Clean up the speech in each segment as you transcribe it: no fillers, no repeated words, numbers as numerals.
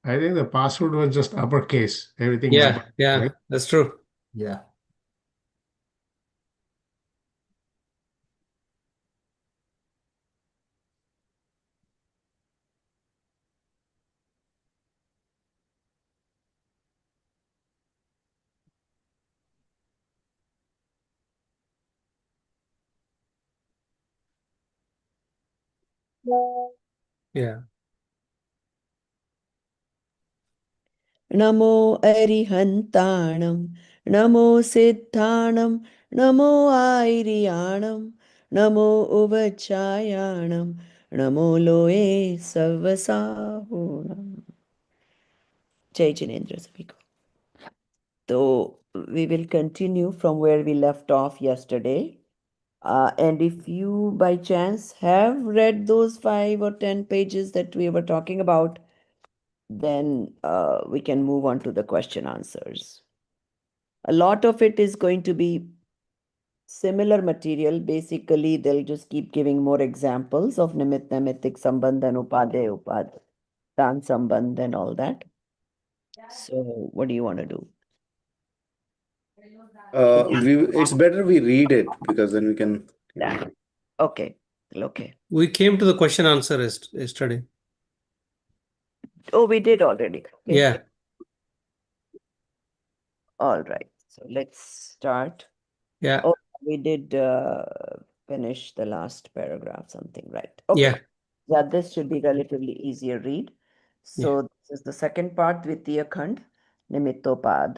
I think the password was just uppercase. Everything is Yeah, upper, yeah, right? that's true. Yeah. Yeah. नमो अरिहन्ताणं नमो सिद्धाणं नमो आयर्याणं नमो उवचायाणं नमो लोये सर्वसाहुणम्। जय जिनेन्द्र सभी को। So we will continue from where we left off yesterday. And if you by chance have read those 5 or 10 pages that we were talking about, then we can move on to the question answers. A lot of it is going to be similar material. Basically, they'll just keep giving more examples of Nimit, Nimitik, Sambandh, and Upadhyay, Dan, Sambandh, and all that. So, what do you want to do? It's better we read it because then we can. Okay. Okay. We came to the question answer yesterday. Oh, we did already. Okay. Yeah. All right. So let's start. Yeah. Oh, we did finish the last paragraph, something, right? Okay. Yeah. Yeah, this should be relatively easier read. So this is the second part, Dvitiya Khand, Nimittopadan.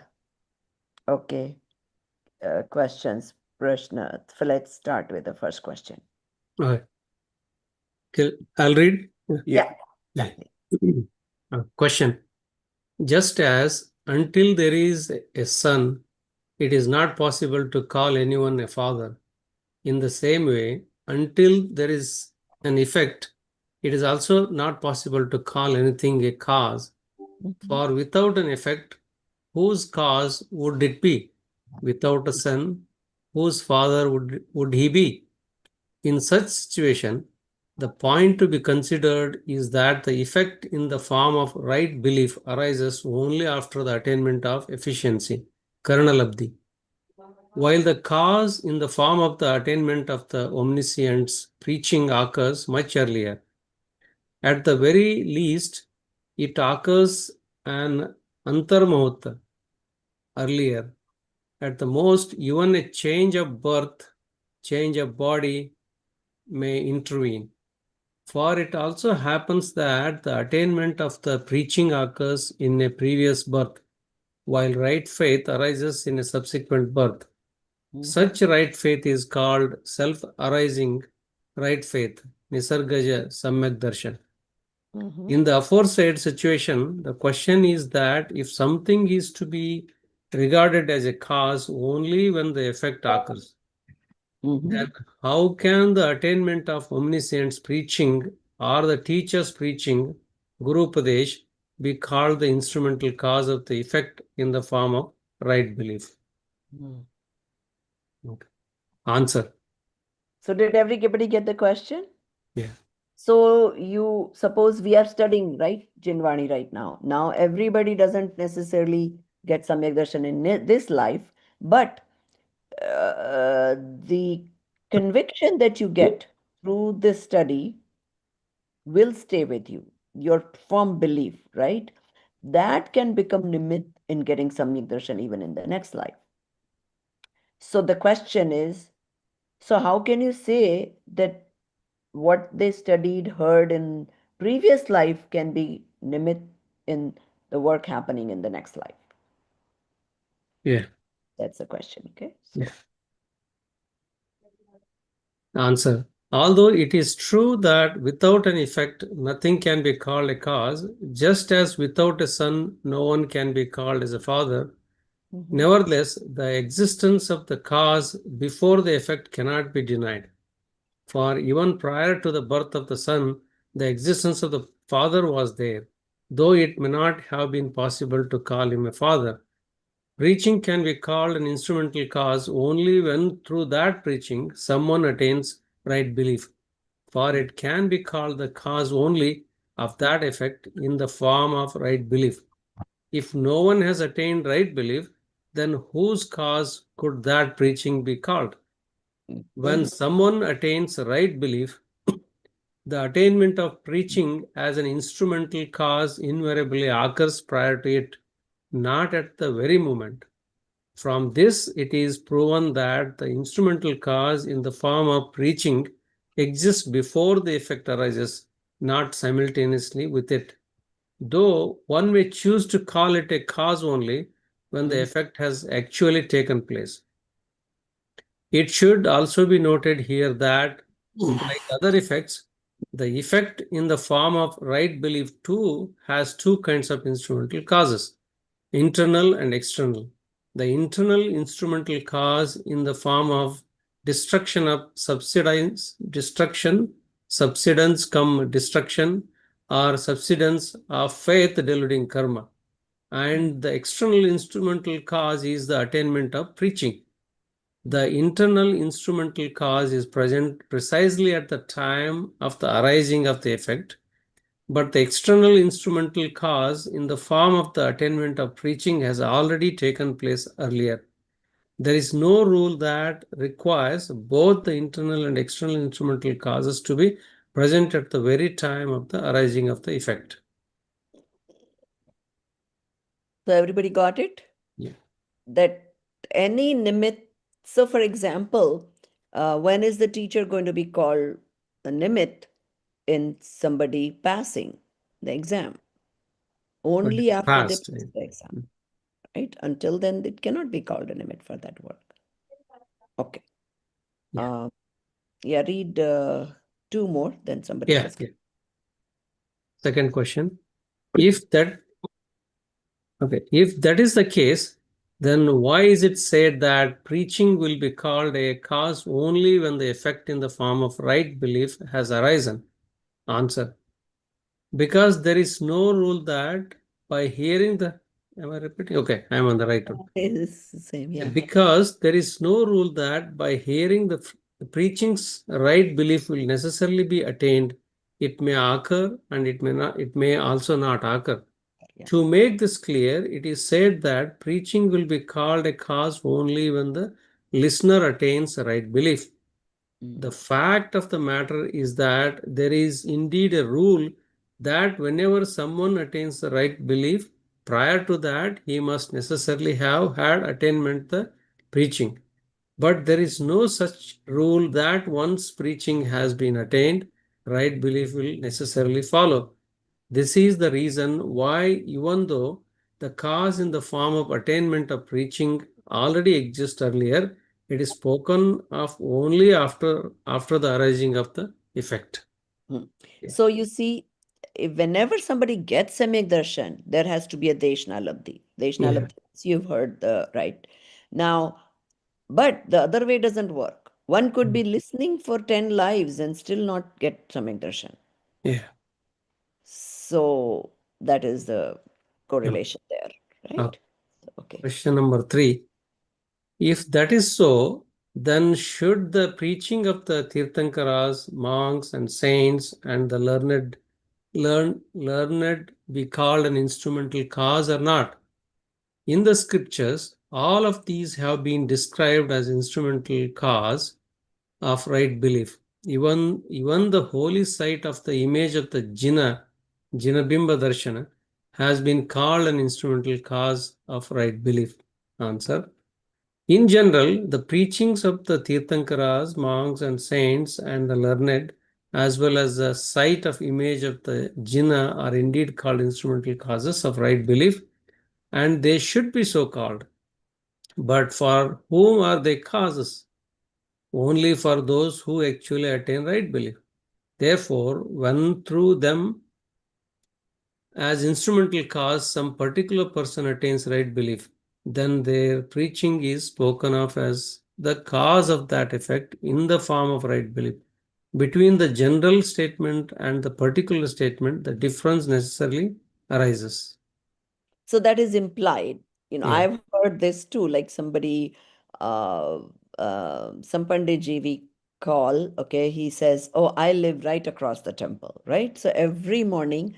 Okay. Questions, Prashna. So let's start with the first question. Okay. I'll read. Yeah. Question. Just as until there is a son, it is not possible to call anyone a father. In the same way, until there is an effect, it is also not possible to call anything a cause. For without an effect, whose cause would it be? Without a son, whose father would he be? In such situation, the point to be considered is that the effect in the form of right belief arises only after the attainment of efficiency, Karanalabdhi, while the cause in the form of the attainment of the omniscience preaching occurs much earlier. At the very least, it occurs an antarmuhurta earlier. At the most, even a change of birth, change of body may intervene. For it also happens that the attainment of the preaching occurs in a previous birth, while right faith arises in a subsequent birth. Such right faith is called self-arising right faith, Nisargaja Samyak Darshan. In the aforesaid situation, the question is that if something is to be regarded as a cause only when the effect occurs, then how can the attainment of omniscience preaching or the teacher's preaching, Guru Upadesh, be called the instrumental cause of the effect in the form of right belief? Okay. Answer. So did everybody get the question? Yeah. So you suppose we are studying, right, Jinvani right now. Now everybody doesn't necessarily get Samyak Darshan in this life, but the conviction that you get through this study will stay with you. Your firm belief, right? That can become nimit in getting Samyak Darshan even in the next life. So the question is, so how can you say that what they studied, heard in previous life can be nimit in the work happening in the next life? Yeah. That's the question, okay? So. Yeah. Answer. Although it is true that without an effect, nothing can be called a cause, just as without a son, no one can be called as a father, nevertheless, the existence of the cause before the effect cannot be denied. For even prior to the birth of the son, the existence of the father was there, though it may not have been possible to call him a father. Preaching can be called an instrumental cause only when through that preaching someone attains right belief. For it can be called the cause only of that effect in the form of right belief. If no one has attained right belief, then whose cause could that preaching be called? When someone attains right belief, the attainment of preaching as an instrumental cause invariably occurs prior to it, not at the very moment. From this, it is proven that the instrumental cause in the form of preaching exists before the effect arises, not simultaneously with it. Though one may choose to call it a cause only when the effect has actually taken place. It should also be noted here that, like other effects, the effect in the form of right belief too has two kinds of instrumental causes, internal and external. The internal instrumental cause in the form of destruction of subsidence, subsidence come destruction, or subsidence of faith deluding karma. And the external instrumental cause is the attainment of preaching. The internal instrumental cause is present precisely at the time of the arising of the effect, but the external instrumental cause in the form of the attainment of preaching has already taken place earlier. There is no rule that requires both the internal and external instrumental causes to be present at the very time of the arising of the effect. So everybody got it? Yeah. That any nimit. So for example, when is the teacher going to be called a nimit in somebody passing the exam? Only after they Past, pass the exam, right? Until then, it cannot be called a nimit for that work. Okay. Yeah. Yeah, read two more, then somebody else. Yeah. Second question. If that is the case, then why is it said that preaching will be called a cause only when the effect in the form of right belief has arisen? Answer. Because there is no rule that by hearing the... Am I repeating? Okay, I'm on the right one. It's the same, yeah. Because there is no rule that by hearing the preaching's right belief will necessarily be attained. It may occur and it may not. It may also not occur. Yeah. To make this clear, it is said that preaching will be called a cause only when the listener attains right belief. The fact of the matter is that there is indeed a rule that whenever someone attains the right belief, prior to that, he must necessarily have had attainment the preaching. But there is no such rule that once preaching has been attained, right belief will necessarily follow. This is the reason why, even though the cause in the form of attainment of preaching already exists earlier, it is spoken of only after the arising of the effect. Yeah. So you see, whenever somebody gets Samyak Darshan, there has to be a Deshnalabdhi. Deshnalabdhi, you've heard the right. Now, but the other way doesn't work. One could be listening for 10 lives and still not get Samyak Darshan. Yeah. So that is the correlation there, right? Okay. Question number 3. If that is so, then should the preaching of the Tirthankaras, monks and saints and the learned be called an instrumental cause or not? In the scriptures, all of these have been described as instrumental cause of right belief. Even the holy site of the image of the Jinabimba Darshana, has been called an instrumental cause of right belief. Answer. In general, the preachings of the Tirthankaras, monks and saints and the learned, as well as the sight of image of the Jina, are indeed called instrumental causes of right belief, and they should be so called. But for whom are they causes? Only for those who actually attain right belief. Therefore, when through them as instrumental cause some particular person attains right belief, then their preaching is spoken of as the cause of that effect in the form of right belief. Between the general statement and the particular statement, the difference necessarily arises. So that is implied. Yeah. I've heard this too, like somebody, some Panditji, we call, okay, he says, oh, I live right across the temple, right? So every morning,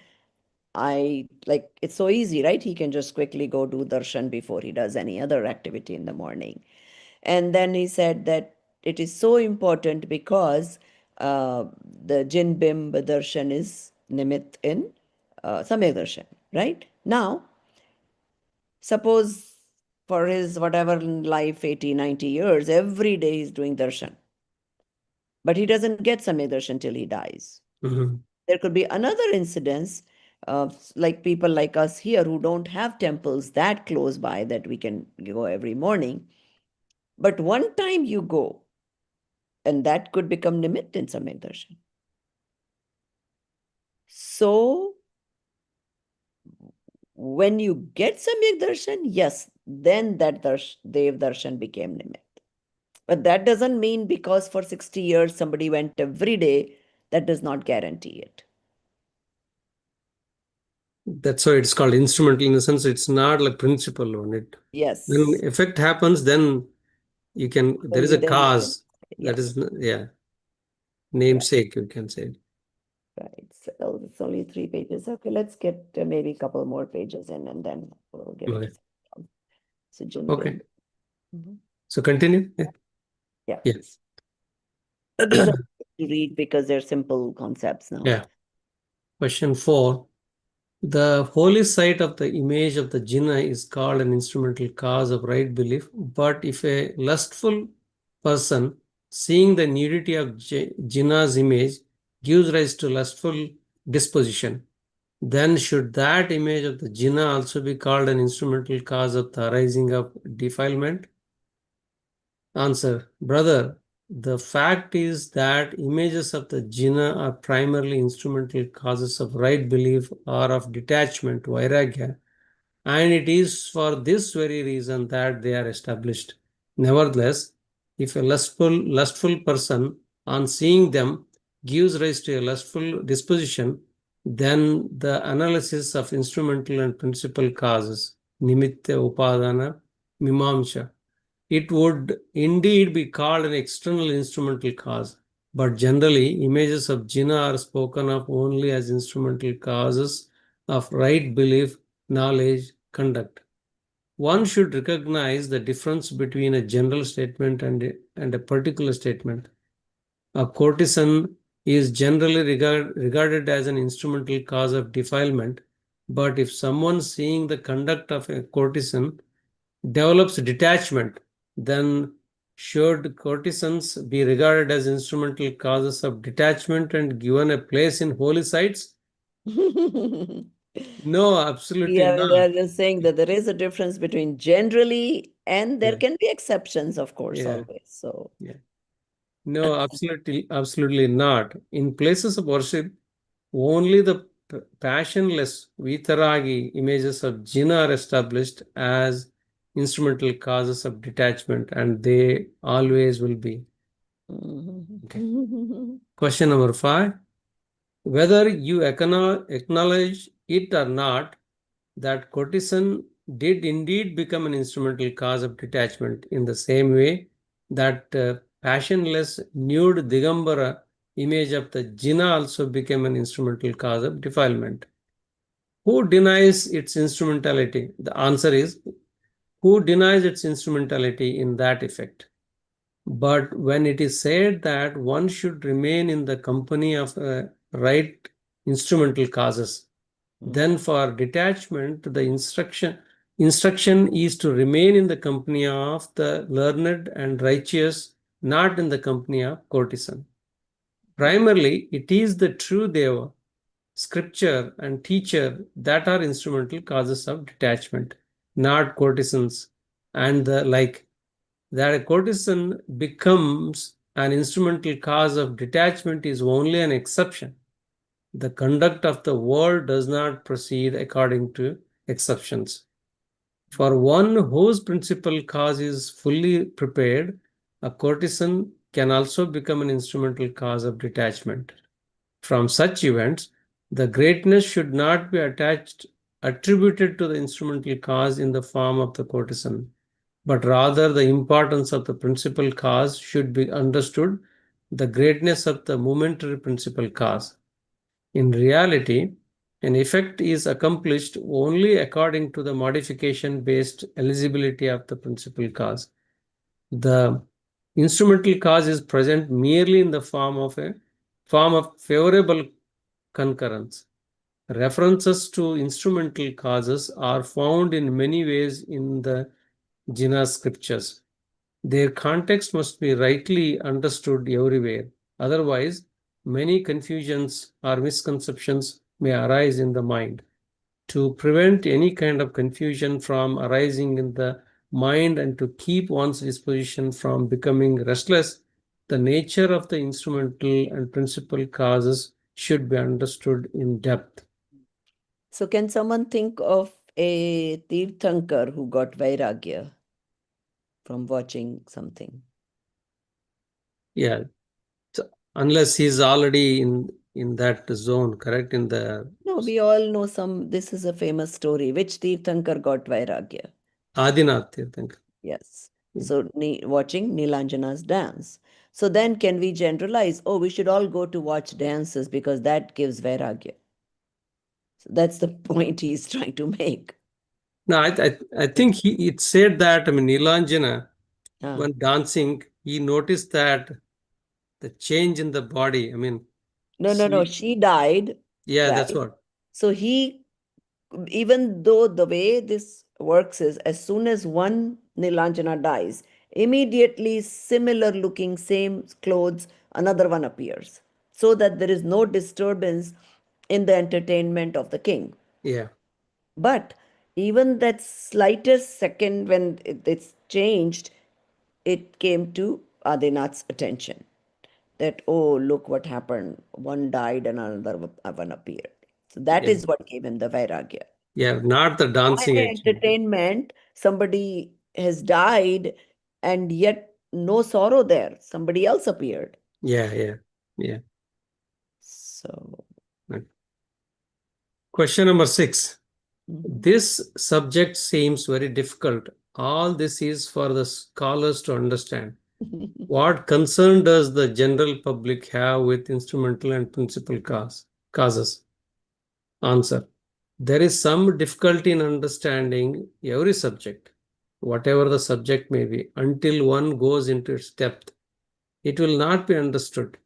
it's so easy, right? He can just quickly go do darshan before he does any other activity in the morning. And then he said that it is so important because the Jin Bimb darshan is nimit in Samyak darshan, right? Now, suppose for his whatever life, 80, 90 years, every day he's doing darshan. But he doesn't get Samyak darshan till he dies. Mhm. There could be another incidence like people like us here who don't have temples that close by that we can go every morning. But one time you go, and that could become nimit in Samyak darshan. So when you get Samyak darshan, yes, then that Dev darshan became nimit. But that doesn't mean because for 60 years somebody went every day, that does not guarantee it. That's why it's called instrumental in the sense it's not like principle on it. Yes. When effect happens, then there is a Then you can cause. yeah. That is, yeah, namesake, you can say. Right. So it's only 3 pages. Okay, let's get maybe a couple more pages in and then we'll give Okay. it a so Jin Okay. Bimb. So continue. Yeah. Yeah. Yes. So these are to read because they're simple concepts now. Yeah. Question 4. The holy site of the image of the jinnah is called an instrumental cause of right belief, but if a lustful person seeing the nudity of jinnah's image gives rise to lustful disposition, then should that image of the jinnah also be called an instrumental cause of the arising of defilement? Answer. Brother, the fact is that images of the jinnah are primarily instrumental causes of right belief or of detachment, vairagya, and it is for this very reason that they are established. Nevertheless, if a lustful person, on seeing them, gives rise to a lustful disposition, then the analysis of instrumental and principal causes, Nimittopadan, mimamsha, it would indeed be called an external instrumental cause, but generally images of jinnah are spoken of only as instrumental causes of right belief, knowledge, conduct. One should recognize the difference between a general statement and a particular statement. A courtesan is generally regarded as an instrumental cause of defilement, but if someone seeing the conduct of a courtesan develops detachment, then should courtesans be regarded as instrumental causes of detachment and given a place in holy sites? No, absolutely Yeah, not. they're just saying that there is a difference between generally and there Yeah. can be exceptions, of course, Yeah. always. So Yeah. No, absolutely not. In places of worship, only the passionless Vitaragi images of jinnah are established as instrumental causes of detachment, and they always will be. Okay. Question number 5. Whether you acknowledge it or not, that courtesan did indeed become an instrumental cause of detachment in the same way that passionless nude Digambara image of the jinnah also became an instrumental cause of defilement. Who denies its instrumentality? The answer is, who denies its instrumentality in that effect? But when it is said that one should remain in the company of right instrumental causes, then for detachment, the instruction is to remain in the company of the learned and righteous, not in the company of courtesan. Primarily, it is the true Deva, scripture, and teacher that are instrumental causes of detachment, not courtesans and the like. That a courtesan becomes an instrumental cause of detachment is only an exception. The conduct of the world does not proceed according to exceptions. For one whose principal cause is fully prepared, a courtesan can also become an instrumental cause of detachment. From such events, the greatness should not be attributed to the instrumental cause in the form of the courtesan, but rather the importance of the principal cause should be understood the greatness of the momentary principal cause. In reality, an effect is accomplished only according to the modification-based eligibility of the principal cause. The instrumental cause is present merely in the form of favorable concurrence. References to instrumental causes are found in many ways in the Jina scriptures. Their context must be rightly understood everywhere. Otherwise, many confusions or misconceptions may arise in the mind. To prevent any kind of confusion from arising in the mind and to keep one's disposition from becoming restless, the nature of the instrumental and principal causes should be understood in depth. So can someone think of a Tirthankar who got Vairagya from watching something? Yeah. So unless he's already in that zone, correct? In the No, we all know this is a famous story. Which Tirthankar got Vairagya? Adinath, I think. Yes. So watching Nilanjana's dance. So then can we generalize, oh, we should all go to watch dances because that gives Vairagya. So that's the point he's trying to make. No, I think it said that, I mean, Nilanjana, Ah. when dancing, he noticed that the change in the body. I mean, No. She died. Yeah, right? that's what. So even though the way this works is as soon as one Nilanjana dies, immediately similar looking, same clothes, another one appears. So that there is no disturbance in the entertainment of the king. Yeah. But even that slightest second when it's changed, it came to Adinath's attention that, oh, look what happened. One died and another one appeared. So that is what gave him the Vairagya. Yeah, not the dancing. Why entertainment, somebody has died and yet no sorrow there. Somebody else appeared. Yeah. So. Question number 6. This subject seems very difficult. All this is for the scholars to understand. What concern does the general public have with instrumental and principal causes? Answer. There is some difficulty in understanding every subject, whatever the subject may be, until one goes into its depth. It will not be understood.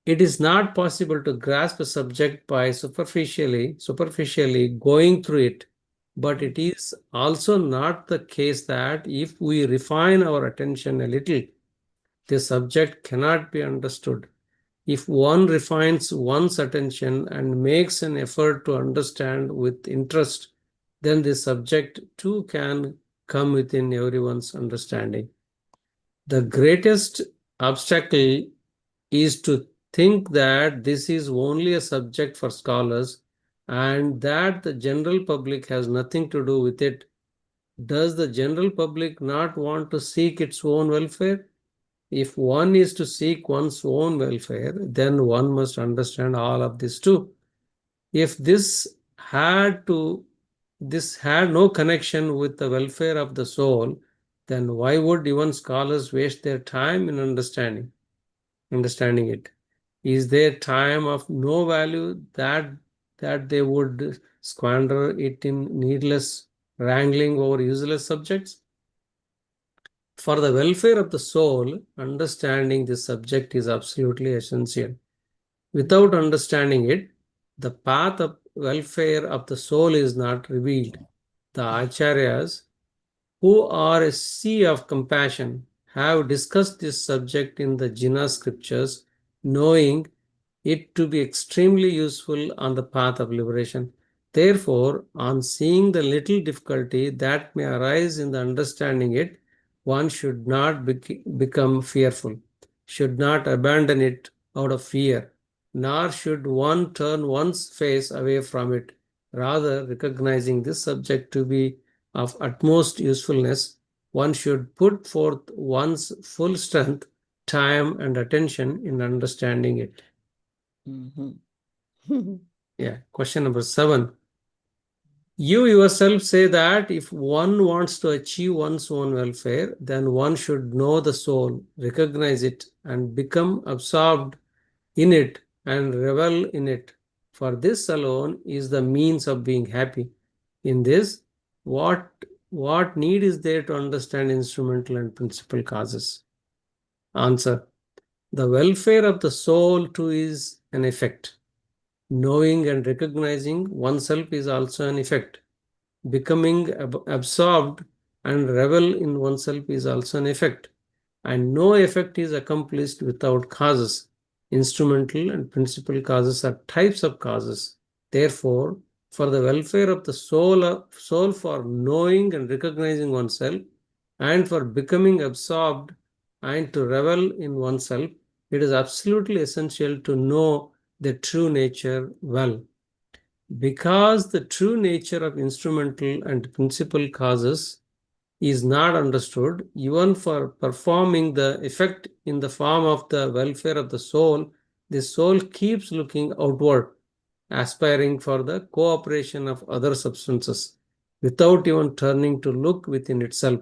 It is not possible to grasp a subject by superficially going through it. But it is also not the case that if we refine our attention a little, the subject cannot be understood. If one refines one's attention and makes an effort to understand with interest, then the subject too can come within everyone's understanding. The greatest obstacle is to think that this is only a subject for scholars and that the general public has nothing to do with it. Does the general public not want to seek its own welfare? If one is to seek one's own welfare, then one must understand all of this too. If this had no connection with the welfare of the soul, then why would even scholars waste their time in understanding it? Is their time of no value that they would squander it in needless wrangling over useless subjects? For the welfare of the soul, understanding this subject is absolutely essential. Without understanding it, the path of welfare of the soul is not revealed. The Acharyas, who are a sea of compassion, have discussed this subject in the Jina scriptures, knowing it to be extremely useful on the path of liberation. Therefore, on seeing the little difficulty that may arise in the understanding it, one should not become fearful, should not abandon it out of fear, nor should one turn one's face away from it. Rather, recognizing this subject to be of utmost usefulness, one should put forth one's full strength, time, and attention in understanding it. Mm-hmm. Yeah. Question number 7. You yourself say that if one wants to achieve one's own welfare, then one should know the soul, recognize it, and become absorbed in it and revel in it. For this alone is the means of being happy. In this, what, what need is there to understand instrumental and principal causes? Answer. The welfare of the soul too is an effect. Knowing and recognizing oneself is also an effect. Becoming absorbed and revel in oneself is also an effect. And no effect is accomplished without causes. Instrumental and principal causes are types of causes. Therefore, for the welfare of the soul for knowing and recognizing oneself, and for becoming absorbed and to revel in oneself, it is absolutely essential to know the true nature well. Because the true nature of instrumental and principal causes is not understood, even for performing the effect in the form of the welfare of the soul keeps looking outward, aspiring for the cooperation of other substances, without even turning to look within itself.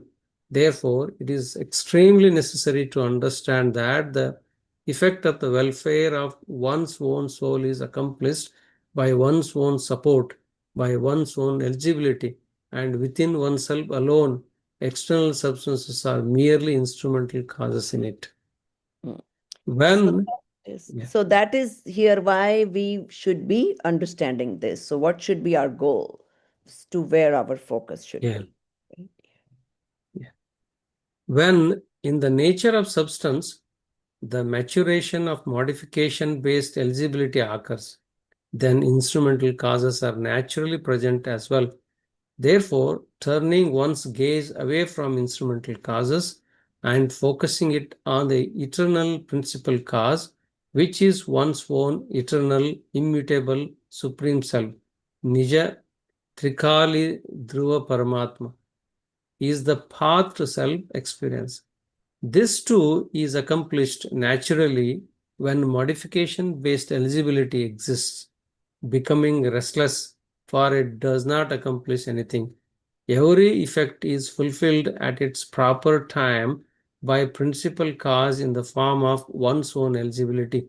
Therefore, it is extremely necessary to understand that the effect of the welfare of one's own soul is accomplished by one's own support, by one's own eligibility, and within oneself alone. External substances are merely instrumental causes in it. Mm. When So that is here why we should be understanding this. So what should be our goal? To where our focus should yeah, be. Right? yeah. When in the nature of substance, the maturation of modification-based eligibility occurs, then instrumental causes are naturally present as well. Therefore, turning one's gaze away from instrumental causes and focusing it on the eternal principal cause, which is one's own eternal, immutable, supreme self, Nija Trikali Dhruva Paramatma, is the path to self-experience. This too is accomplished naturally when modification-based eligibility exists, becoming restless, for it does not accomplish anything. Every effect is fulfilled at its proper time by principal cause in the form of one's own eligibility.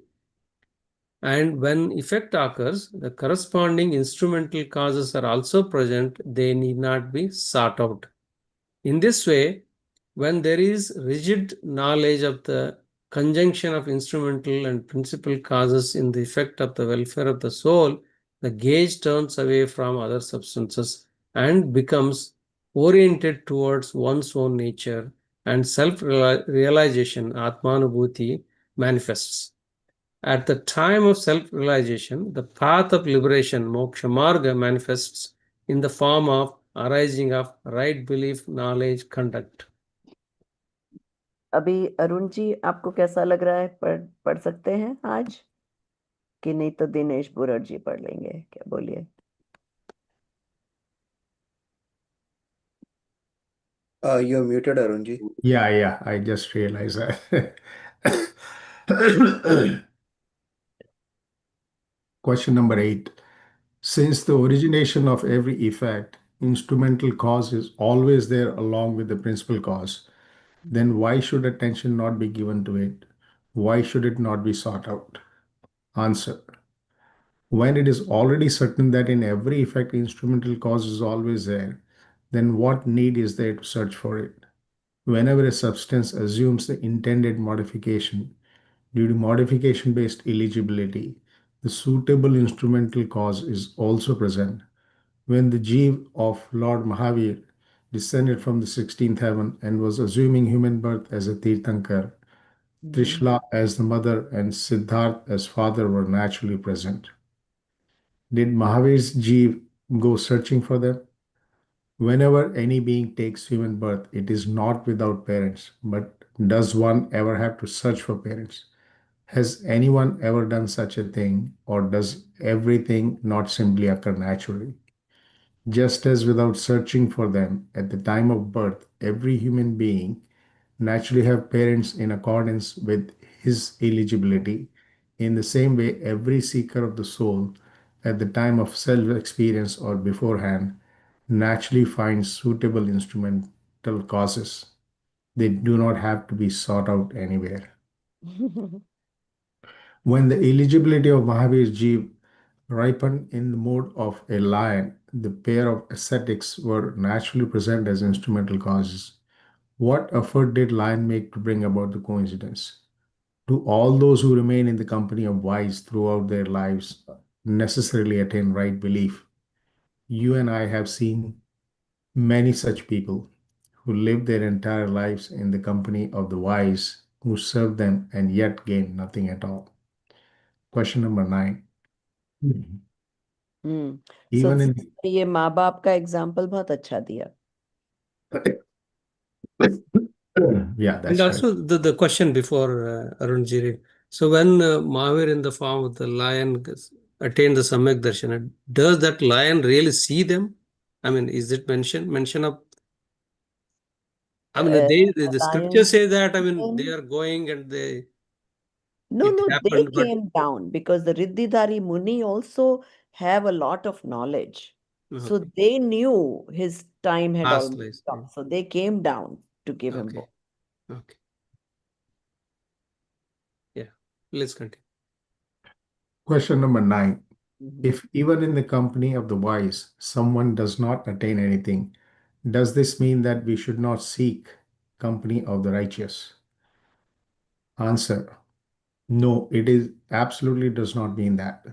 And when effect occurs, the corresponding instrumental causes are also present, they need not be sought out. In this way, when there is rigid knowledge of the conjunction of instrumental and principal causes in the effect of the welfare of the soul, the gaze turns away from other substances and becomes oriented towards one's own nature, and self-realization, Atmanubhuti, manifests. At the time of self-realization, the path of liberation, Moksha Marga, manifests in the form of arising of right belief, knowledge, conduct. अभी अरुण जी आपको कैसा लग रहा है? पढ़ सकते हैं आज कि नहीं? तो दिनेश बुरड़ जी पढ़ लेंगे, क्या बोलिए? You're muted, Arunji. Yeah, I just realized that. Question number 8. Since the origination of every effect, instrumental cause is always there along with the principal cause, then why should attention not be given to it? Why should it not be sought out? Answer. When it is already certain that in every effect instrumental cause is always there, then what need is there to search for it? Whenever a substance assumes the intended modification due to modification based eligibility, the suitable instrumental cause is also present. When the Jeev of Lord Mahavir descended from the 16th heaven and was assuming human birth as a Tirthankar, Trishla as the mother and Siddharth as father were naturally present. Did Mahavir's Jeev go searching for them? Whenever any being takes human birth, it is not without parents, but does one ever have to search for parents? Has anyone ever done such a thing, or does everything not simply occur naturally? Just as without searching for them at the time of birth, every human being naturally have parents in accordance with his eligibility. In the same way, every seeker of the soul at the time of self experience or beforehand naturally find suitable instrumental causes. They do not have to be sought out anywhere. When the eligibility of Mahavir's Jeev ripened in the mood of a lion, the pair of ascetics were naturally present as instrumental causes. What effort did lion make to bring about the coincidence? Do all those who remain in the company of wise throughout their lives necessarily attain right belief? You and I have seen many such people who live their entire lives in the company of the wise who serve them and yet gain nothing at all. Question number 9. So Even in ये माँ बाप का example बहुत अच्छा दिया. yeah, And that's correct. also the question before Arunjiri. So when Mahavir in the form of the lion attained the Samyak Darshana, does that lion really see them? I mean, is it mention of? I mean, the scripture Lions say that. I mean, they came. are going and they No, it no, they happened, but came down because the Riddhidhari Muni also have a lot of knowledge. So okay, they knew his time had past almost lives. come. So they came down to give him Okay, both. okay, yeah. Let's continue. Question number 9. Mhm. If even in the company of the wise someone does not attain anything, does this mean that we should not seek company of the righteous? Answer. No, it is absolutely does not mean that.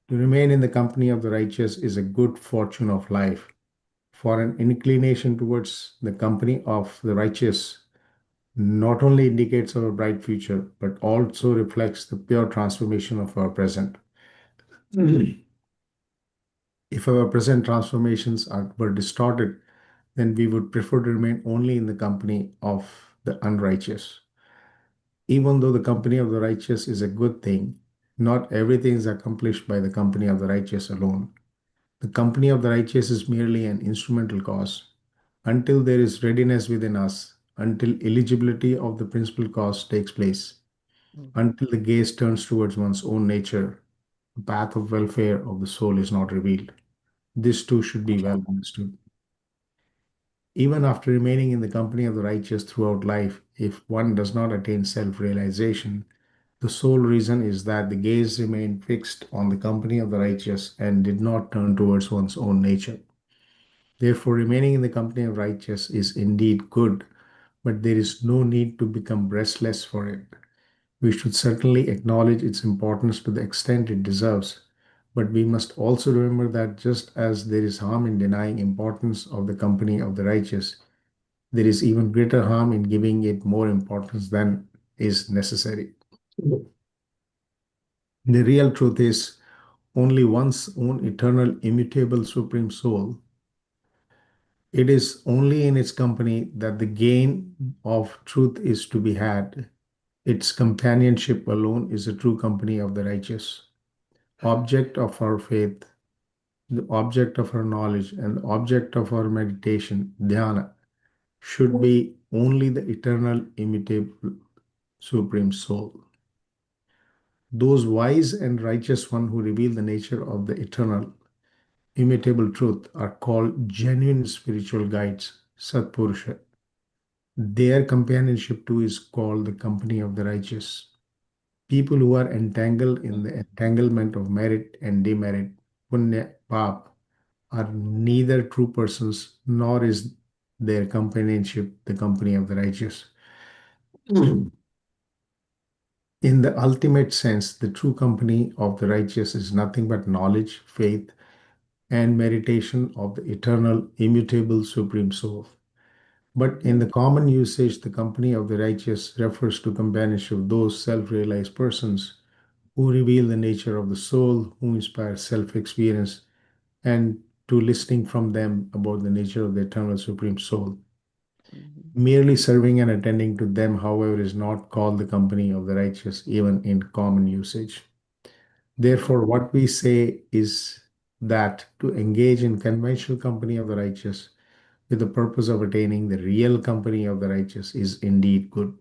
To remain in the company of the righteous is a good fortune of life. For an inclination towards the company of the righteous not only indicates our bright future, but also reflects the pure transformation of our present. If our present transformations were distorted, then we would prefer to remain only in the company of the unrighteous. Even though the company of the righteous is a good thing, not everything is accomplished by the company of the righteous alone. The company of the righteous is merely an instrumental cause. Until there is readiness within us, until eligibility of the principal cause takes place, Mhm. until the gaze turns towards one's own nature, the path of welfare of the soul is not revealed. This too should be well understood. Even after remaining in the company of the righteous throughout life, if one does not attain self realization, the sole reason is that the gaze remained fixed on the company of the righteous and did not turn towards one's own nature. Therefore, remaining in the company of righteous is indeed good, but there is no need to become restless for it. We should certainly acknowledge its importance to the extent it deserves, but we must also remember that just as there is harm in denying importance of the company of the righteous, there is even greater harm in giving it more importance than is necessary. The real truth is only one's own eternal, immutable, supreme soul. It is only in its company that the gain of truth is to be had. Its companionship alone is the true company of the righteous. Object of our faith, the object of our knowledge, and the object of our meditation, dhyana, should be only the eternal, immutable, supreme soul. Those wise and righteous ones who reveal the nature of the eternal, immutable truth are called genuine spiritual guides, Satpurusha. Their companionship too is called the company of the righteous. People who are entangled in the entanglement of merit and demerit, punya, pap, are neither true persons nor is their companionship the company of the righteous. In the ultimate sense, the true company of the righteous is nothing but knowledge, faith, and meditation of the eternal, immutable Supreme Soul. But in the common usage, the company of the righteous refers to companionship of those self realized persons who reveal the nature of the soul, who inspire self experience, and to listening from them about the nature of the eternal Supreme Soul. Mhm. Merely serving and attending to them, however, is not called the company of the righteous, even in common usage. Therefore, what we say is that to engage in conventional company of the righteous with the purpose of attaining the real company of the righteous is indeed good.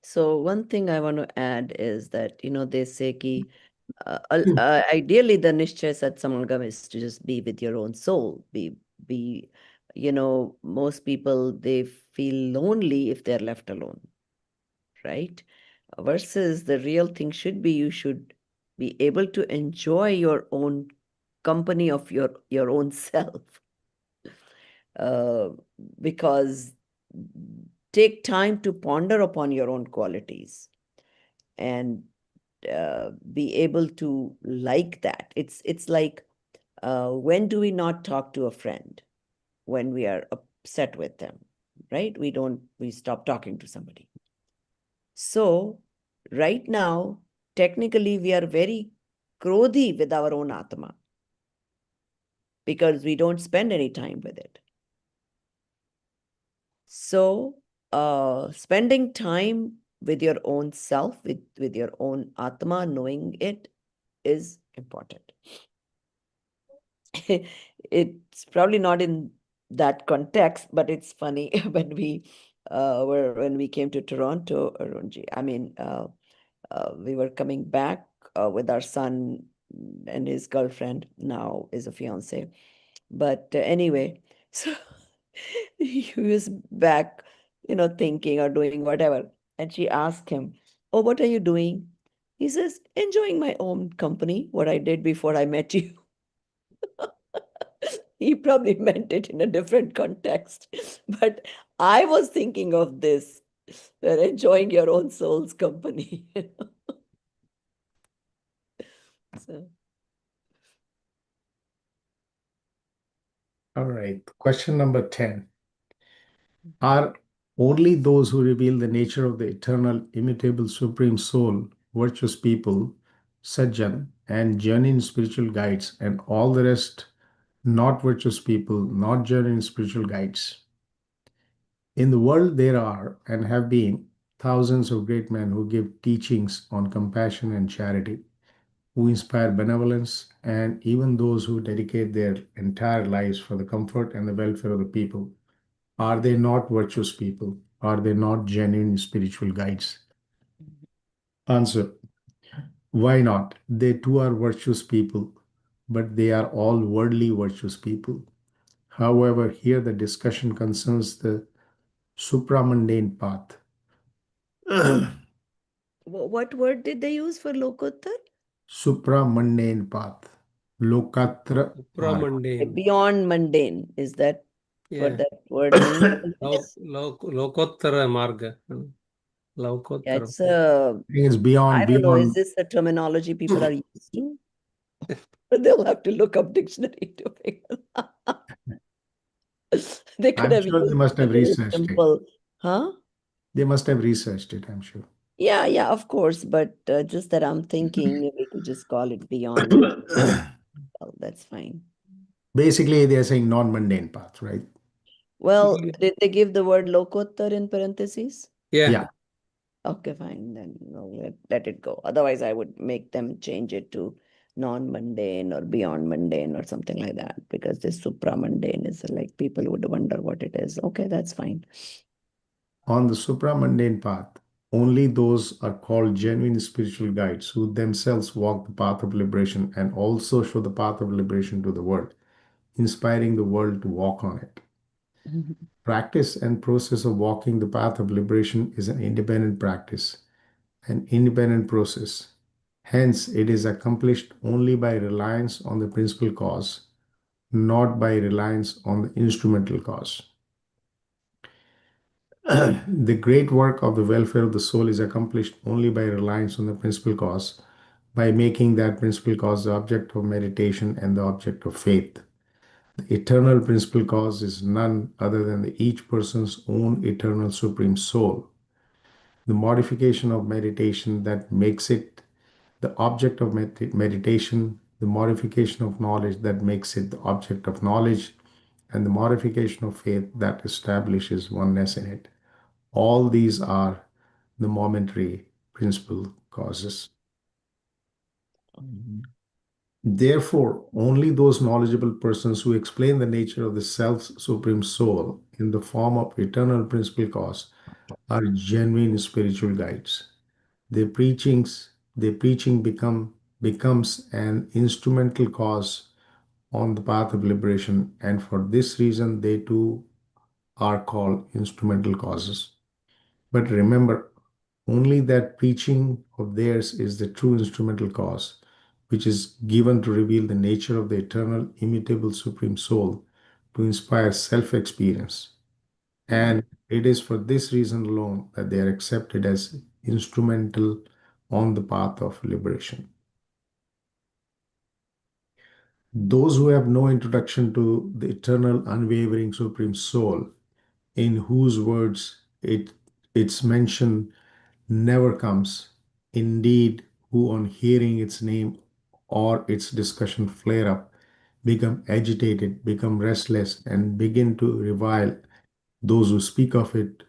So one thing I want to add is that, they say कि Ideally, the Nishchaya Satsamangam is to just be with your own soul. Be, most people, they feel lonely if they're left alone, right? Versus the real thing should be you should be able to enjoy your own company of your own self. uh, because take time to ponder upon your own qualities and be able to like that. It's like, when do we not talk to a friend? When we are upset with them, right? We stop talking to somebody. So right now, technically, we are very krodhi with our own Atma because we don't spend any time with it. So spending time with your own self, with your own Atma, knowing it is important. It's probably not in that context, but it's funny when we came to Toronto, Arunji. I mean, we were coming back with our son and his girlfriend, now is a fiance. But anyway, so he was back, thinking or doing whatever. And she asked him, "Oh, what are you doing?" He says, "Enjoying my own company, what I did before I met you." He probably meant it in a different context. But I was thinking of this, that enjoying your own soul's company. So, All right. Question number 10. Are only those who reveal the nature of the eternal, immutable, supreme soul, virtuous people, sajjan, and genuine spiritual guides, and all the rest not virtuous people, not genuine spiritual guides? In the world, there are and have been thousands of great men who give teachings on compassion and charity, who inspire benevolence, and even those who dedicate their entire lives for the comfort and the welfare of the people. Are they not virtuous people? Are they not genuine spiritual guides? Answer: why not? They too are virtuous people, but they are all worldly virtuous people. However, here the discussion concerns the supramundane path. what word did they use for Lokotter? Supramundane path. Lokatra marg. Supramundane. Beyond mundane. Is that what Yeah. that word means? Lokottara marga. Yeah, Lokottara. it's I think it's I beyond don't know, is beyond. this a terminology people are used to? They'll have to look up dictionary to figure. They could I'm have sure they used must a have very researched it. simple, huh? They must have researched it, I'm sure. Yeah, yeah, of course. But just that I'm thinking we could just call it beyond. Well, that's fine. Basically, they're saying non-mundane path, right? Well, did they give the word lokotter in parentheses? Yeah. Yeah. Okay, fine. Then no, let it go. Otherwise, I would make them change it to non-mundane or beyond mundane or something like that, because this supramundane is like people would wonder what it is. Okay, that's fine. On the supramundane path, only those are called genuine spiritual guides who themselves walk the path of liberation and also show the path of liberation to the world, inspiring the world to walk on it. Practice and process of walking the path of liberation is an independent practice, an independent process. Hence, it is accomplished only by reliance on the principal cause, not by reliance on the instrumental cause. The great work of the welfare of the soul is accomplished only by reliance on the principal cause, by making that principal cause the object of meditation and the object of faith. The eternal principal cause is none other than each person's own eternal supreme soul. The modification of meditation that makes it the object of meditation, the modification of knowledge that makes it the object of knowledge, and the modification of faith that establishes oneness in it. All these are the momentary principal causes. Mhm. Therefore, only those knowledgeable persons who explain the nature of the self's supreme soul in the form of eternal principal cause are genuine spiritual guides. Their preaching become becomes an instrumental cause on the path of liberation, and for this reason, they too are called instrumental causes. But remember, only that preaching of theirs is the true instrumental cause, which is given to reveal the nature of the eternal, immutable Supreme Soul, to inspire self experience. And it is for this reason alone that they are accepted as instrumental on the path of liberation. Those who have no introduction to the eternal, unwavering Supreme Soul, in whose words its mention never comes, indeed, who on hearing its name or its discussion flare up, become agitated, become restless, and begin to revile those who speak of it,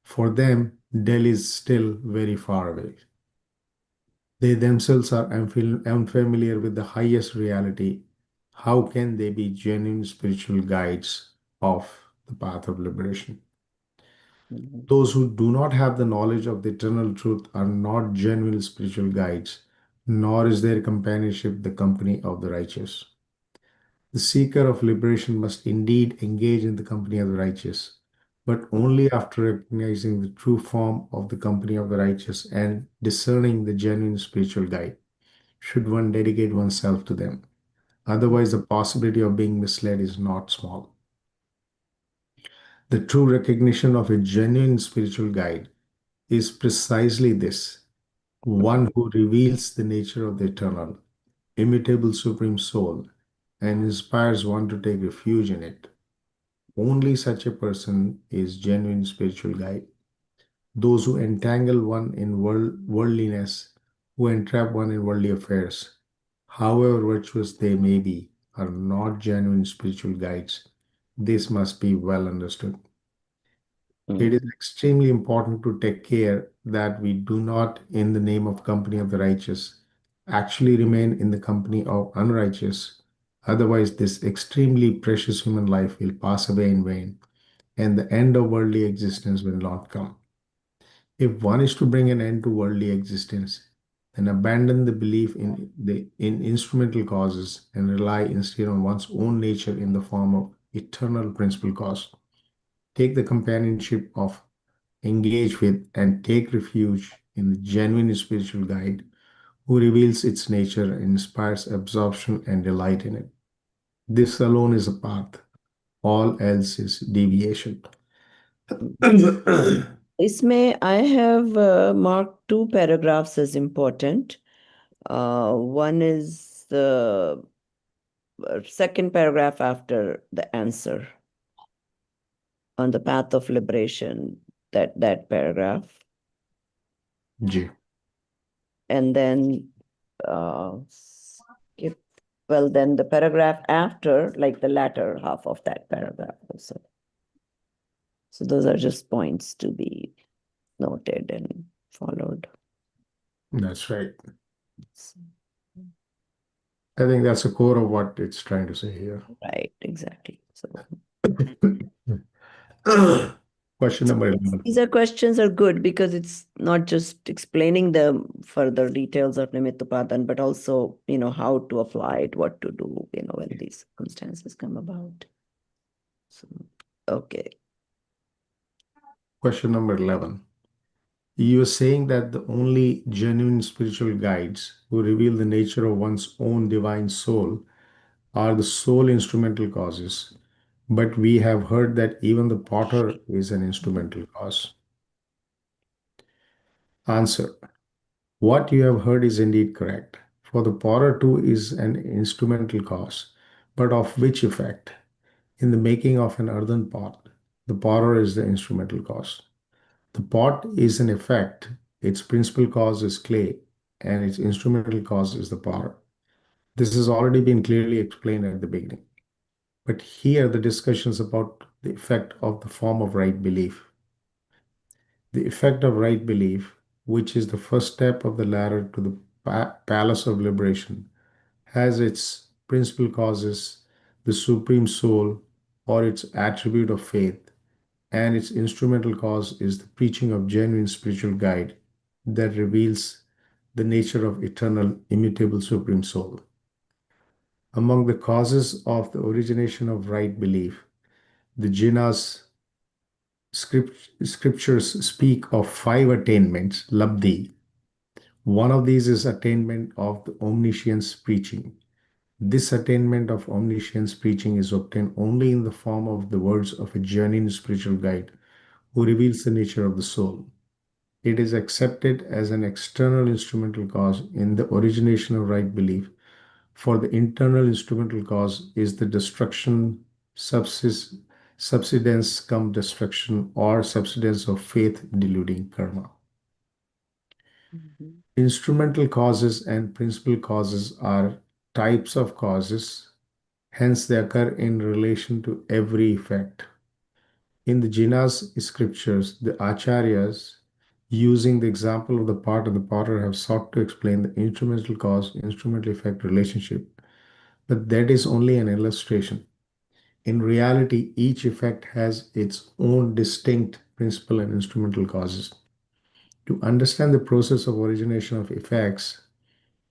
for them, Delhi is still very far away. They themselves are unfamiliar with the highest reality. How can they be genuine spiritual guides of the path of liberation? Those who do not have the knowledge of the eternal truth are not genuine spiritual guides, nor is their companionship the company of the righteous. The seeker of liberation must indeed engage in the company of the righteous, but only after recognizing the true form of the company of the righteous and discerning the genuine spiritual guide should one dedicate oneself to them. Otherwise, the possibility of being misled is not small. The true recognition of a genuine spiritual guide is precisely this: one who reveals the nature of the eternal, immutable Supreme Soul and inspires one to take refuge in it. Only such a person is genuine spiritual guide. Those who entangle one in worldliness, who entrap one in worldly affairs, however virtuous they may be, are not genuine spiritual guides. This must be well understood. It is extremely important to take care that we do not, in the name of company of the righteous, actually remain in the company of unrighteous. Otherwise, this extremely precious human life will pass away in vain, and the end of worldly existence will not come. If one is to bring an end to worldly existence, then abandon the belief in instrumental causes and rely instead on one's own nature in the form of eternal principal cause. Take the companionship of, engage with, and take refuge in the genuine spiritual guide who reveals its nature and inspires absorption and delight in it. This alone is a path. All else is deviation. इसमें I have marked two paragraphs as important. One is the second paragraph after the answer on the path of liberation, that paragraph. Ji. And then skip, well, then the paragraph after, like the latter half of that paragraph also. So those are just points to be noted and followed. That's right. I think that's the core of what it's trying to say here. Right, exactly. So Question number 11. these are questions are good because it's not just explaining the further details of Nimittopadan, but also, how to apply it, what to do, when these circumstances come about. So, okay. Question number 11. You are saying that the only genuine spiritual guides who reveal the nature of one's own divine soul are the sole instrumental causes, but we have heard that even the potter is an instrumental cause. Answer. What you have heard is indeed correct, for the potter too is an instrumental cause, but of which effect? In the making of an earthen pot, the potter is the instrumental cause. The pot is an effect, its principal cause is clay, and its instrumental cause is the potter. This has already been clearly explained at the beginning. But here the discussion is about the effect of the form of right belief. The effect of right belief, which is the first step of the ladder to the palace of liberation, has its principal causes the supreme soul or its attribute of faith, and its instrumental cause is the preaching of genuine spiritual guide that reveals the nature of eternal, immutable Supreme Soul. Among the causes of the origination of right belief, the Jinas scriptures speak of five attainments, labdhi. One of these is attainment of the omniscience preaching. This attainment of omniscience preaching is obtained only in the form of the words of a genuine spiritual guide who reveals the nature of the soul. It is accepted as an external instrumental cause in the origination of right belief, for the internal instrumental cause is the destruction, subsidence come destruction, or subsidence of faith deluding karma. Mhm. Instrumental causes and principal causes are types of causes, hence they occur in relation to every effect. In the Jinas scriptures, the Acharyas, using the example of the pot and the potter, have sought to explain the instrumental cause instrumental effect relationship, but that is only an illustration. In reality, each effect has its own distinct principal and instrumental causes. To understand the process of origination of effects,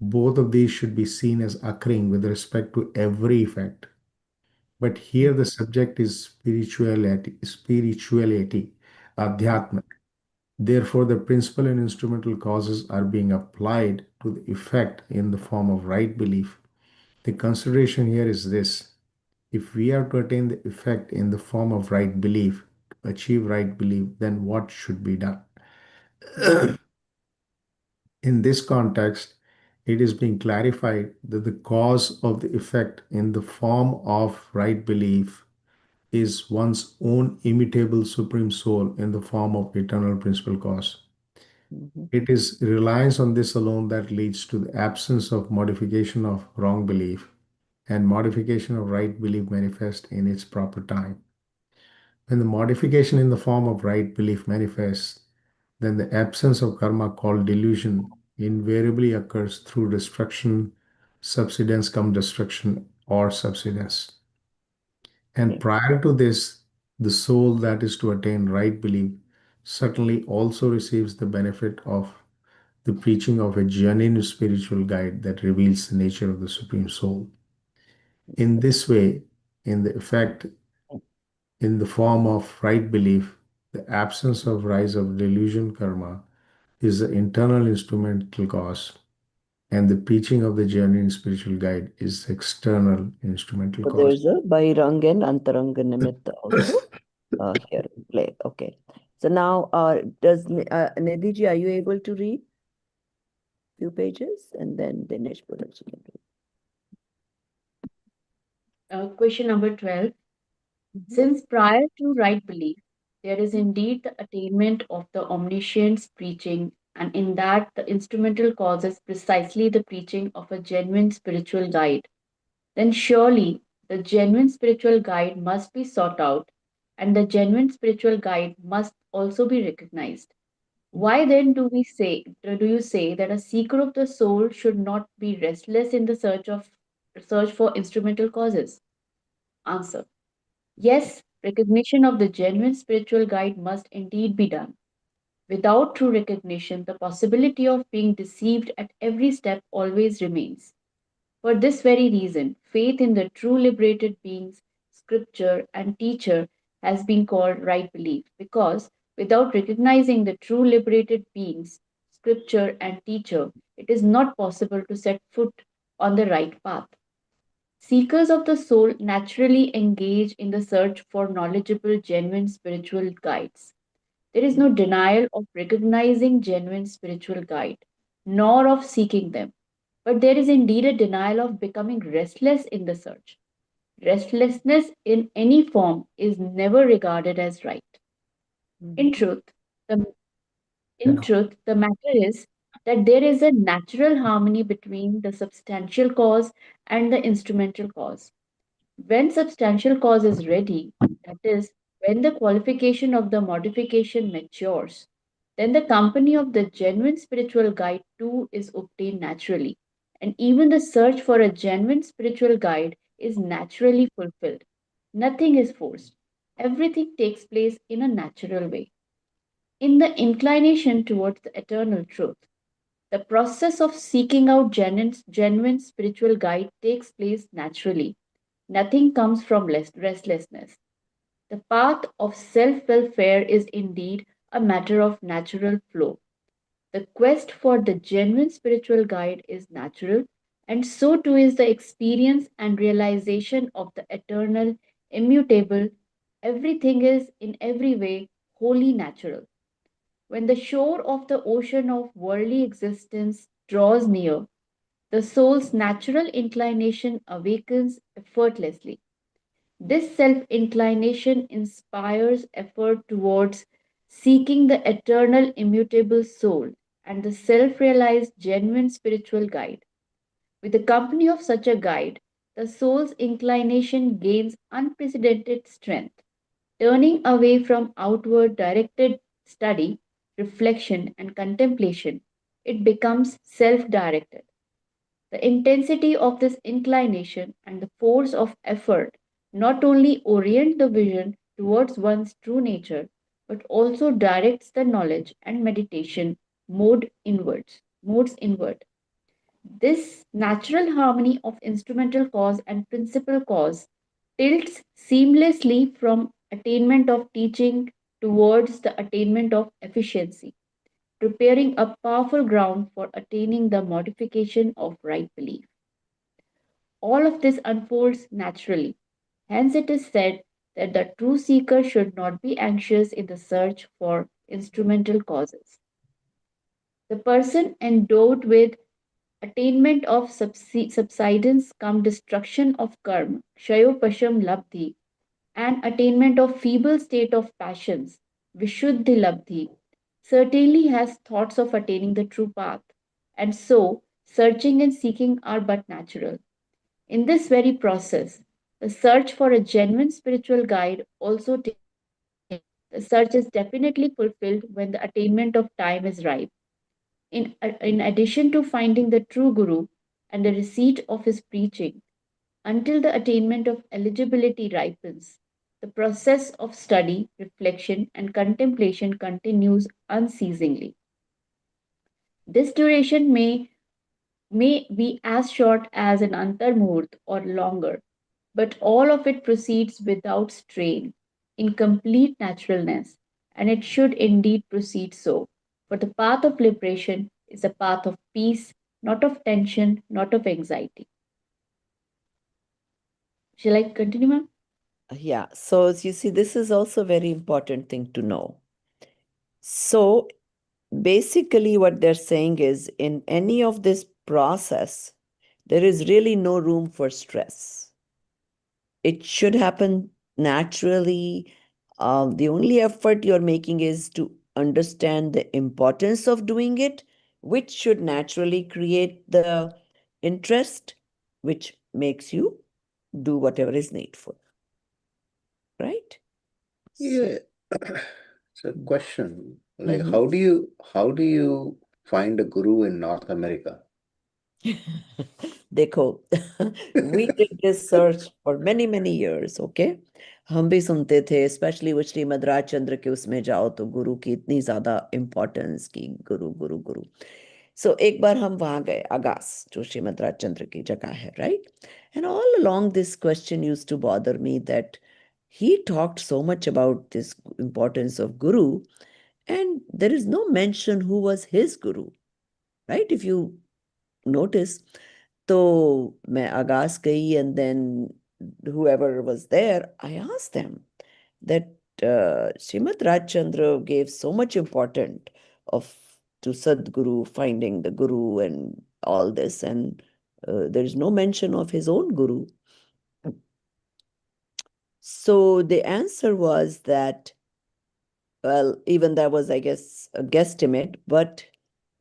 both of these should be seen as occurring with respect to every effect. But here the subject is spirituality, adhyatma. Therefore, the principal and instrumental causes are being applied to the effect in the form of right belief. The consideration here is this: if we are to attain the effect in the form of right belief, to achieve right belief, then what should be done? In this context, it is being clarified that the cause of the effect in the form of right belief is one's own immutable supreme soul in the form of eternal principal cause. Mhm. It is reliance on this alone that leads to the absence of modification of wrong belief, and modification of right belief manifest in its proper time. When the modification in the form of right belief manifests, then the absence of karma called delusion invariably occurs through destruction, subsidence come destruction, or subsidence. And Okay. prior to this, the soul that is to attain right belief certainly also receives the benefit of the preaching of a genuine spiritual guide that reveals the nature of the Supreme Soul. In this way, in the effect, in the form of right belief, the absence of rise of delusion karma is the internal instrumental cause, and the preaching of the genuine spiritual guide is the external instrumental So cause. there's a Bahiranga and Antaranga Nimitta also here in play. Okay. So now, Nidhi ji, are you able to read few pages? And then Dinesh Purachi can read. Question number 12. Mhm. Since prior to right belief, there is indeed the attainment of the omniscience preaching, and in that the instrumental cause is precisely the preaching of a genuine spiritual guide, then surely the genuine spiritual guide must be sought out, and the genuine spiritual guide must also be recognized. Why then do you say that a seeker of the soul should not be restless in the search for instrumental causes? Answer. Yes, recognition of the genuine spiritual guide must indeed be done. Without true recognition, the possibility of being deceived at every step always remains. For this very reason, faith in the true liberated beings, scripture, and teacher has been called right belief, because without recognizing the true liberated beings, scripture, and teacher, it is not possible to set foot on the right path. Seekers of the soul naturally engage in the search for knowledgeable, genuine spiritual guides. There is no denial of recognizing genuine spiritual guide, nor of seeking them. But there is indeed a denial of becoming restless in the search. Restlessness in any form is never regarded as right. In Mhm. truth, the, in truth, the matter is that there is a natural harmony between the substantial cause and the instrumental cause. When substantial cause is ready, that is, when the qualification of the modification matures, then the company of the genuine spiritual guide too is obtained naturally. And even the search for a genuine spiritual guide is naturally fulfilled. Nothing is forced. Everything takes place in a natural way. In the inclination towards the eternal truth, The process of seeking out genuine spiritual guide takes place naturally. Nothing comes from restlessness. The path of self welfare is indeed a matter of natural flow. The quest for the genuine spiritual guide is natural, and so too is the experience and realization of the eternal, immutable. Everything is in every way wholly natural. When the shore of the ocean of worldly existence draws near, the soul's natural inclination awakens effortlessly. This self inclination inspires effort towards seeking the eternal, immutable soul and the self realized, genuine spiritual guide. With the company of such a guide, the soul's inclination gains unprecedented strength. Turning away from outward directed study, reflection, and contemplation, it becomes self directed. The intensity of this inclination and the force of effort not only orient the vision towards one's true nature, but also directs the knowledge and meditation modes inward. This natural harmony of instrumental cause and principal cause tilts seamlessly from attainment of teaching towards the attainment of efficiency, preparing a powerful ground for attaining the modification of right belief. All of this unfolds naturally. Hence, it is said that the true seeker should not be anxious in the search for instrumental causes. The person endowed with attainment of subsidence come destruction of karma, kshayopasham labdhi, and attainment of feeble state of passions, vishuddhi labdhi, certainly has thoughts of attaining the true path, and so searching and seeking are but natural. In this very process, the search for a genuine spiritual guide also takes place. The search is definitely fulfilled when the attainment of time is ripe. In addition to finding the true Guru and the receipt of his preaching, until the attainment of eligibility ripens, the process of study, reflection, and contemplation continues unceasingly. This duration may be as short as an antarmuhurt or longer, but all of it proceeds without strain, in complete naturalness, and it should indeed proceed so. For the path of liberation is a path of peace, not of tension, not of anxiety. Shall I continue, ma'am? Yeah, so as you see, this is also a very important thing to know. So basically, what they're saying is in any of this process, there is really no room for stress. It should happen naturally. The only effort you're making is to understand the importance of doing it, which should naturally create the interest, which makes you do whatever is needful. Right? Yeah. It's a question. Like, Mhm. how do you find a guru in North America? देखो we did this search for many years, okay? हम भी सुनते थे, specially वो श्रीमद राजचंद्र के उसमें जाओ तो गुरु की इतनी ज्यादा इम्पोर्टेंस की, गुरु गुरु गुरु. सो एक बार हम वहां गए, आगास, जो श्रीमद राजचंद्र की जगह है, right? And all along this question use to bother me that he talked so much about this importance of guru, and there is no mention who was his guru, right? If you notice. तो मैं आगास गई, and then whoever was there, I asked them that Srimad Rajchandra gave so much important of to Sadguru, finding the Guru and all this, and there is no mention of his own Guru. So the answer was that, well, even that was, I guess, a guesstimate, but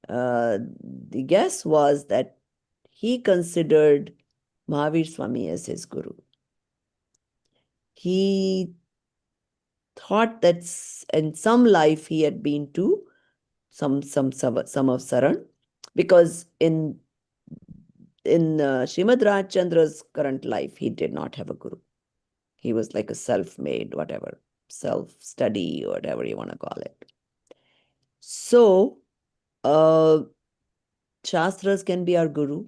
the guess was that he considered Mahavir Swami as his guru. He thought that in some life he had been to some of Saran, because in Srimad Rajchandra's current life, he did not have a guru. He was like a self-made, whatever, self-study, whatever you want to call it. So, Shastras can be our guru.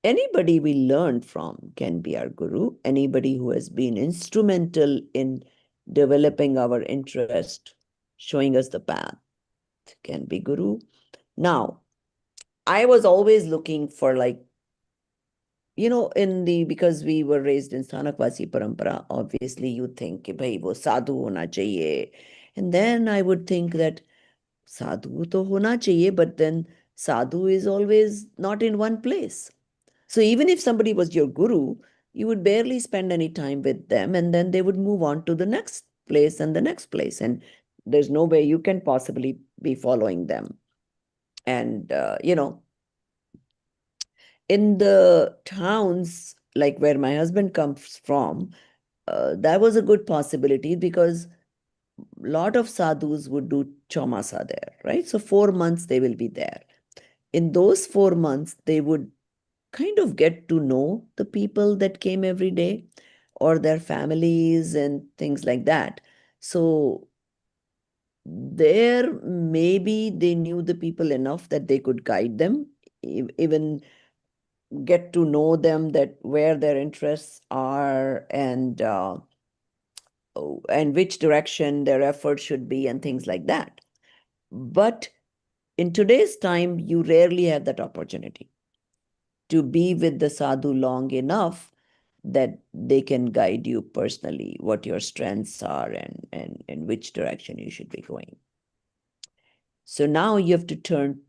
Anybody we learn from can be our guru. Anybody who has been instrumental in developing our interest, showing us the path, can be guru. Now, I was always looking for, like, because we were raised in Sthanakvasi parampara, obviously you think कि भाई वो साधु होना चाहिए. And then I would think that sadhu to hona chahiye, but then sadhu is always not in one place. So even if somebody was your guru, you would barely spend any time with them, and then they would move on to the next place and the next place. And there's no way you can possibly be following them. And, in the towns like where my husband comes from, that was a good possibility because a lot of sadhus would do chaumasa there, right? So 4 months they will be there. In those 4 months, they would kind of get to know the people that came every day or their families and things like that. So there, maybe they knew the people enough that they could guide them, even get to know them, that where their interests are, and which direction their effort should be and things like that. But in today's time, you rarely have that opportunity to be with the sadhu long enough that they can guide you personally what your strengths are and which direction you should be going. So now you have to turn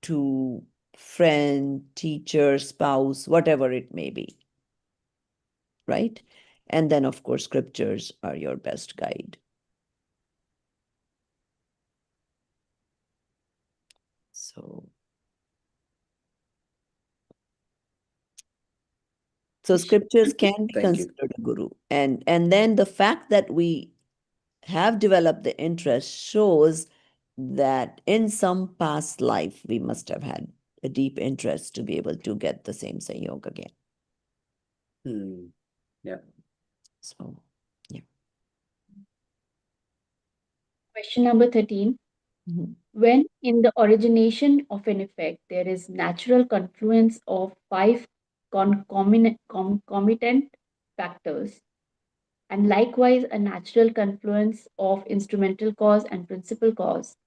to friend, teacher, spouse, whatever it may be, right? And then, of course, scriptures are your best guide. So scriptures can be Thank you. considered a guru. And then the fact that we have developed the interest shows that in some past life we must have had a deep interest to be able to get the same Sanyog again. Yeah. So, yeah. Question number 13. When in the origination of an effect there is natural confluence of 5 concomitant factors, and likewise a natural confluence of instrumental cause and principal cause,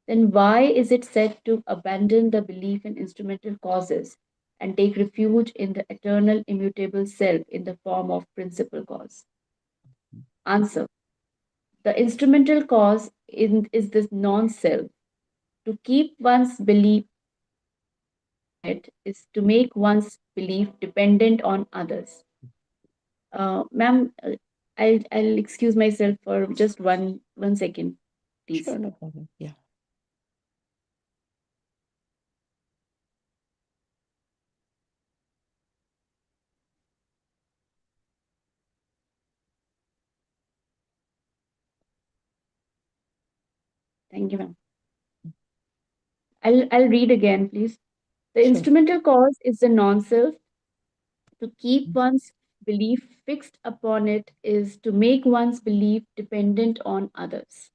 then why is it said to abandon the belief in instrumental causes and take refuge in the eternal immutable self in the form of principal cause? Answer. The instrumental cause is this non-self. To keep one's belief it is to make one's belief dependent on others. Ma'am, I'll excuse myself for just one second, please. Sure, no problem. Yeah. Thank you, ma'am. I'll read again, please. The Sure. instrumental cause is the non-self. To keep one's belief fixed upon it is to make one's belief dependent on others.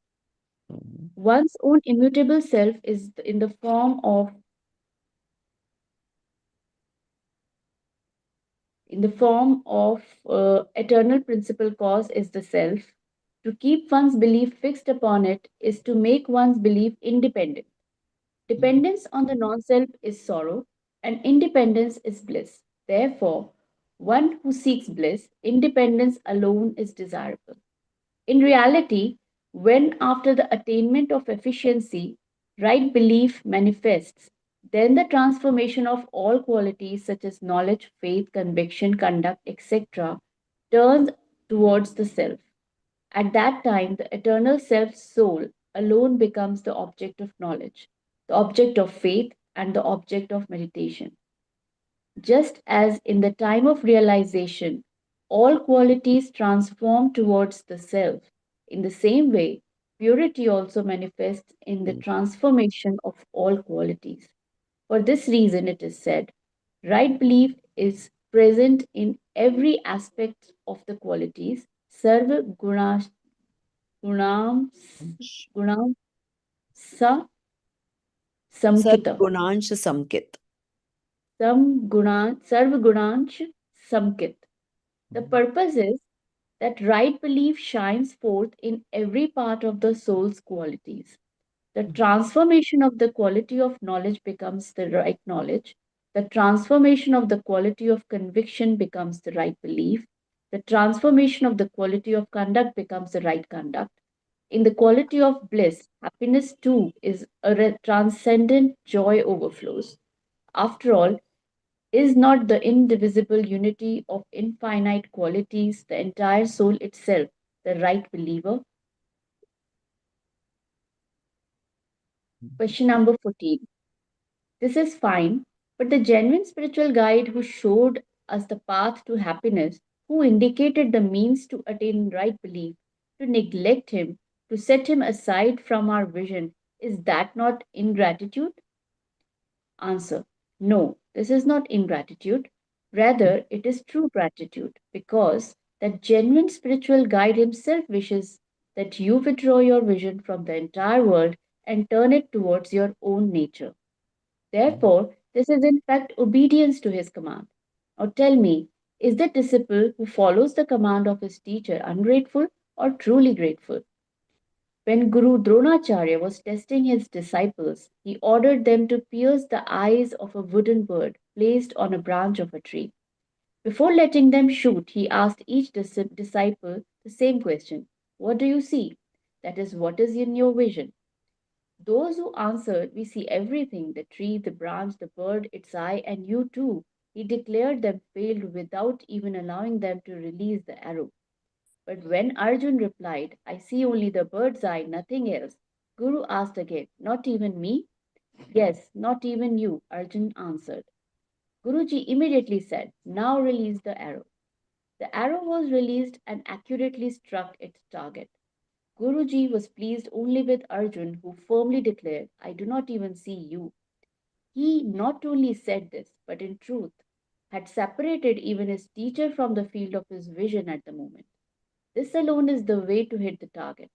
One's own immutable self is in the form of eternal principal cause is the self. To keep one's belief fixed upon it is to make one's belief independent. Dependence on the non self is sorrow, and independence is bliss. Therefore, one who seeks bliss, independence alone is desirable. In reality, when after the attainment of efficiency, right belief manifests, then the transformation of all qualities such as knowledge, faith, conviction, conduct, etc., turns towards the self. At that time, the eternal self soul alone becomes the object of knowledge, the object of faith, and the object of meditation. Just as in the time of realization, all qualities transform towards the self, in the same way, purity also manifests in the transformation of all qualities. For this reason, it is said, right belief is present in every aspect of the qualities. Sarva gunam gunam sa Samkitam. Sargunansh Samkit. Sarvagunansh Samkit. The purpose is that right belief shines forth in every part of the soul's qualities. The transformation of the quality of knowledge becomes the right knowledge. The transformation of the quality of conviction becomes the right belief. The transformation of the quality of conduct becomes the right conduct. In the quality of bliss, happiness too is a transcendent joy overflows. After all, is not the indivisible unity of infinite qualities the entire soul itself, the right believer? Question number 14. This is fine, but the genuine spiritual guide who showed us the path to happiness, who indicated the means to attain right belief, to neglect him, to set him aside from our vision, is that not ingratitude? Answer. No, this is not ingratitude. Rather, it is true gratitude because that genuine spiritual guide himself wishes that you withdraw your vision from the entire world and turn it towards your own nature. Therefore, this is in fact obedience to his command. Now tell me, is the disciple who follows the command of his teacher ungrateful or truly grateful? When Guru Dronacharya was testing his disciples, he ordered them to pierce the eyes of a wooden bird placed on a branch of a tree. Before letting them shoot, he asked each disciple the same question: what do you see? That is, what is in your vision? Those who answered, we see everything: the tree, the branch, the bird, its eye, and you too. He declared them failed without even allowing them to release the arrow. But when Arjun replied, I see only the bird's eye, nothing else, Guru asked again, not even me? Yes, not even you, Arjun answered. Guruji immediately said, now release the arrow. The arrow was released and accurately struck its target. Guruji was pleased only with Arjun, who firmly declared, I do not even see you. He not only said this, but in truth had separated even his teacher from the field of his vision at the moment. This alone is the way to hit the target.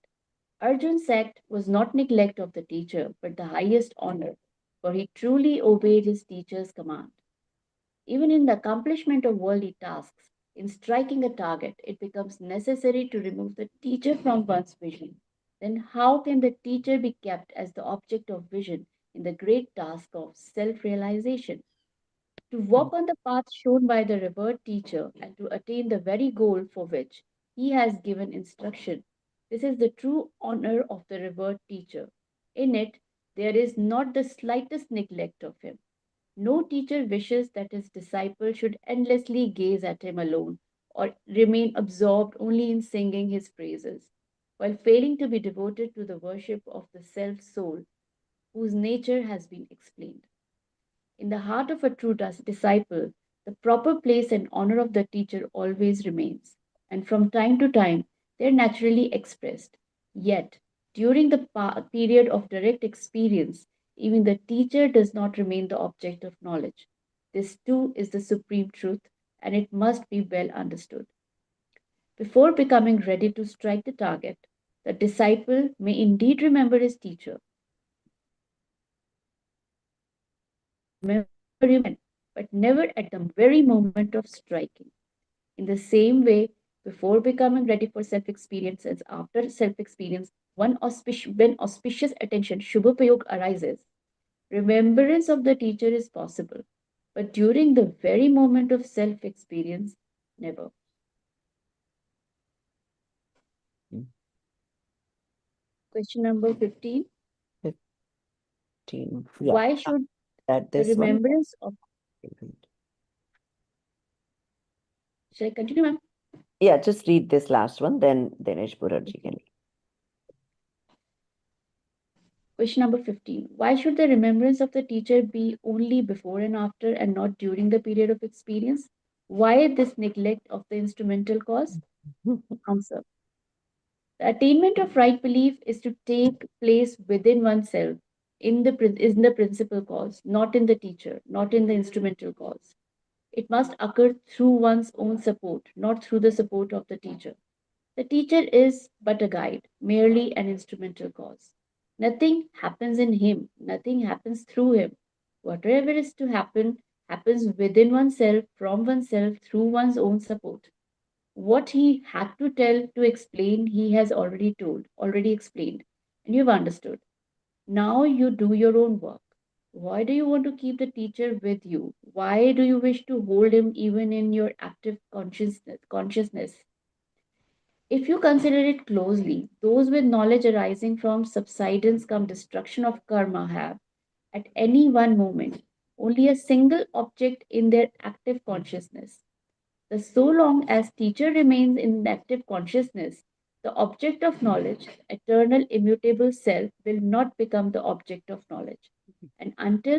Arjun's act was not neglect of the teacher, but the highest honor, for he truly obeyed his teacher's command. Even in the accomplishment of worldly tasks, in striking a target, it becomes necessary to remove the teacher from one's vision. Then, how can the teacher be kept as the object of vision in the great task of self realization? To walk on the path shown by the revered teacher and to attain the very goal for which he has given instruction. This is the true honor of the revered teacher. In it, there is not the slightest neglect of him. No teacher wishes that his disciple should endlessly gaze at him alone or remain absorbed only in singing his praises, while failing to be devoted to the worship of the self soul whose nature has been explained. In the heart of a true disciple, the proper place and honor of the teacher always remains, and from time to time they are naturally expressed. Yet, during the period of direct experience, even the teacher does not remain the object of knowledge. This too is the supreme truth, and it must be well understood. Before becoming ready to strike the target, the disciple may indeed remember his teacher, remember him then, but never at the very moment of striking. In the same way, before becoming ready for self experience and after self experience, when auspicious attention, Shubhopayog arises, remembrance of the teacher is possible. But during the very moment of self experience, never. Question number 15. 15. Why should At the this one. remembrance of. Shall I continue, ma'am? Yeah, just read this last one, then Dinesh Burarji can. Question number 15. Why should the remembrance of the teacher be only before and after and not during the period of experience? Why this neglect of the instrumental cause? Answer. The attainment of right belief is to take place within oneself in the principal cause, not in the teacher, not in the instrumental cause. It must occur through one's own support, not through the support of the teacher. The teacher is but a guide, merely an instrumental cause. Nothing happens in him, nothing happens through him. Whatever is to happen happens within oneself, from oneself, through one's own support. What he had to tell, to explain, he has already told, already explained, and you've understood. Now you do your own work. Why do you want to keep the teacher with you? Why do you wish to hold him even in your active consciousness? If you consider it closely, those with knowledge arising from subsidence come destruction of karma have, at any one moment, only a single object in their active consciousness. The so long as teacher remains in active consciousness, the object of knowledge, eternal immutable self, will not become the object of knowledge. And until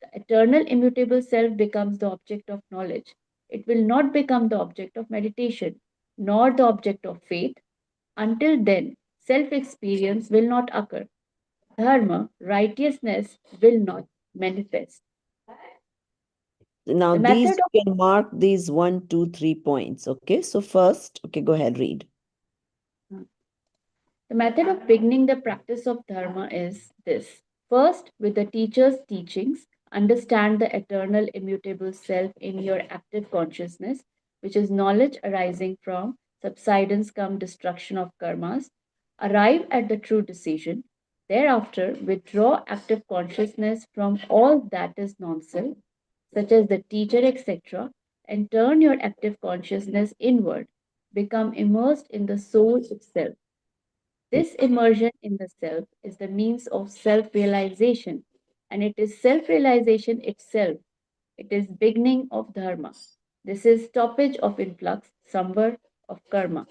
the eternal immutable self becomes the object of knowledge, it will not become the object of meditation, nor the object of faith. Until then, self experience will not occur. Dharma, righteousness, will not manifest. Now, The these method of you can mark these 1, 2, 3 points. Okay, so first, okay, go ahead, read. The method of beginning the practice of dharma is this. First, with the teacher's teachings, understand the eternal immutable self in your active consciousness, which is knowledge arising from subsidence come destruction of karmas. Arrive at the true decision. Thereafter, withdraw active consciousness from all that is non-self, such as the teacher, etc., and turn your active consciousness inward. Become immersed in the soul itself. This immersion in the self is the means of self realization, and it is self realization itself. It is beginning of dharma. This is stoppage of influx, samvar of karma.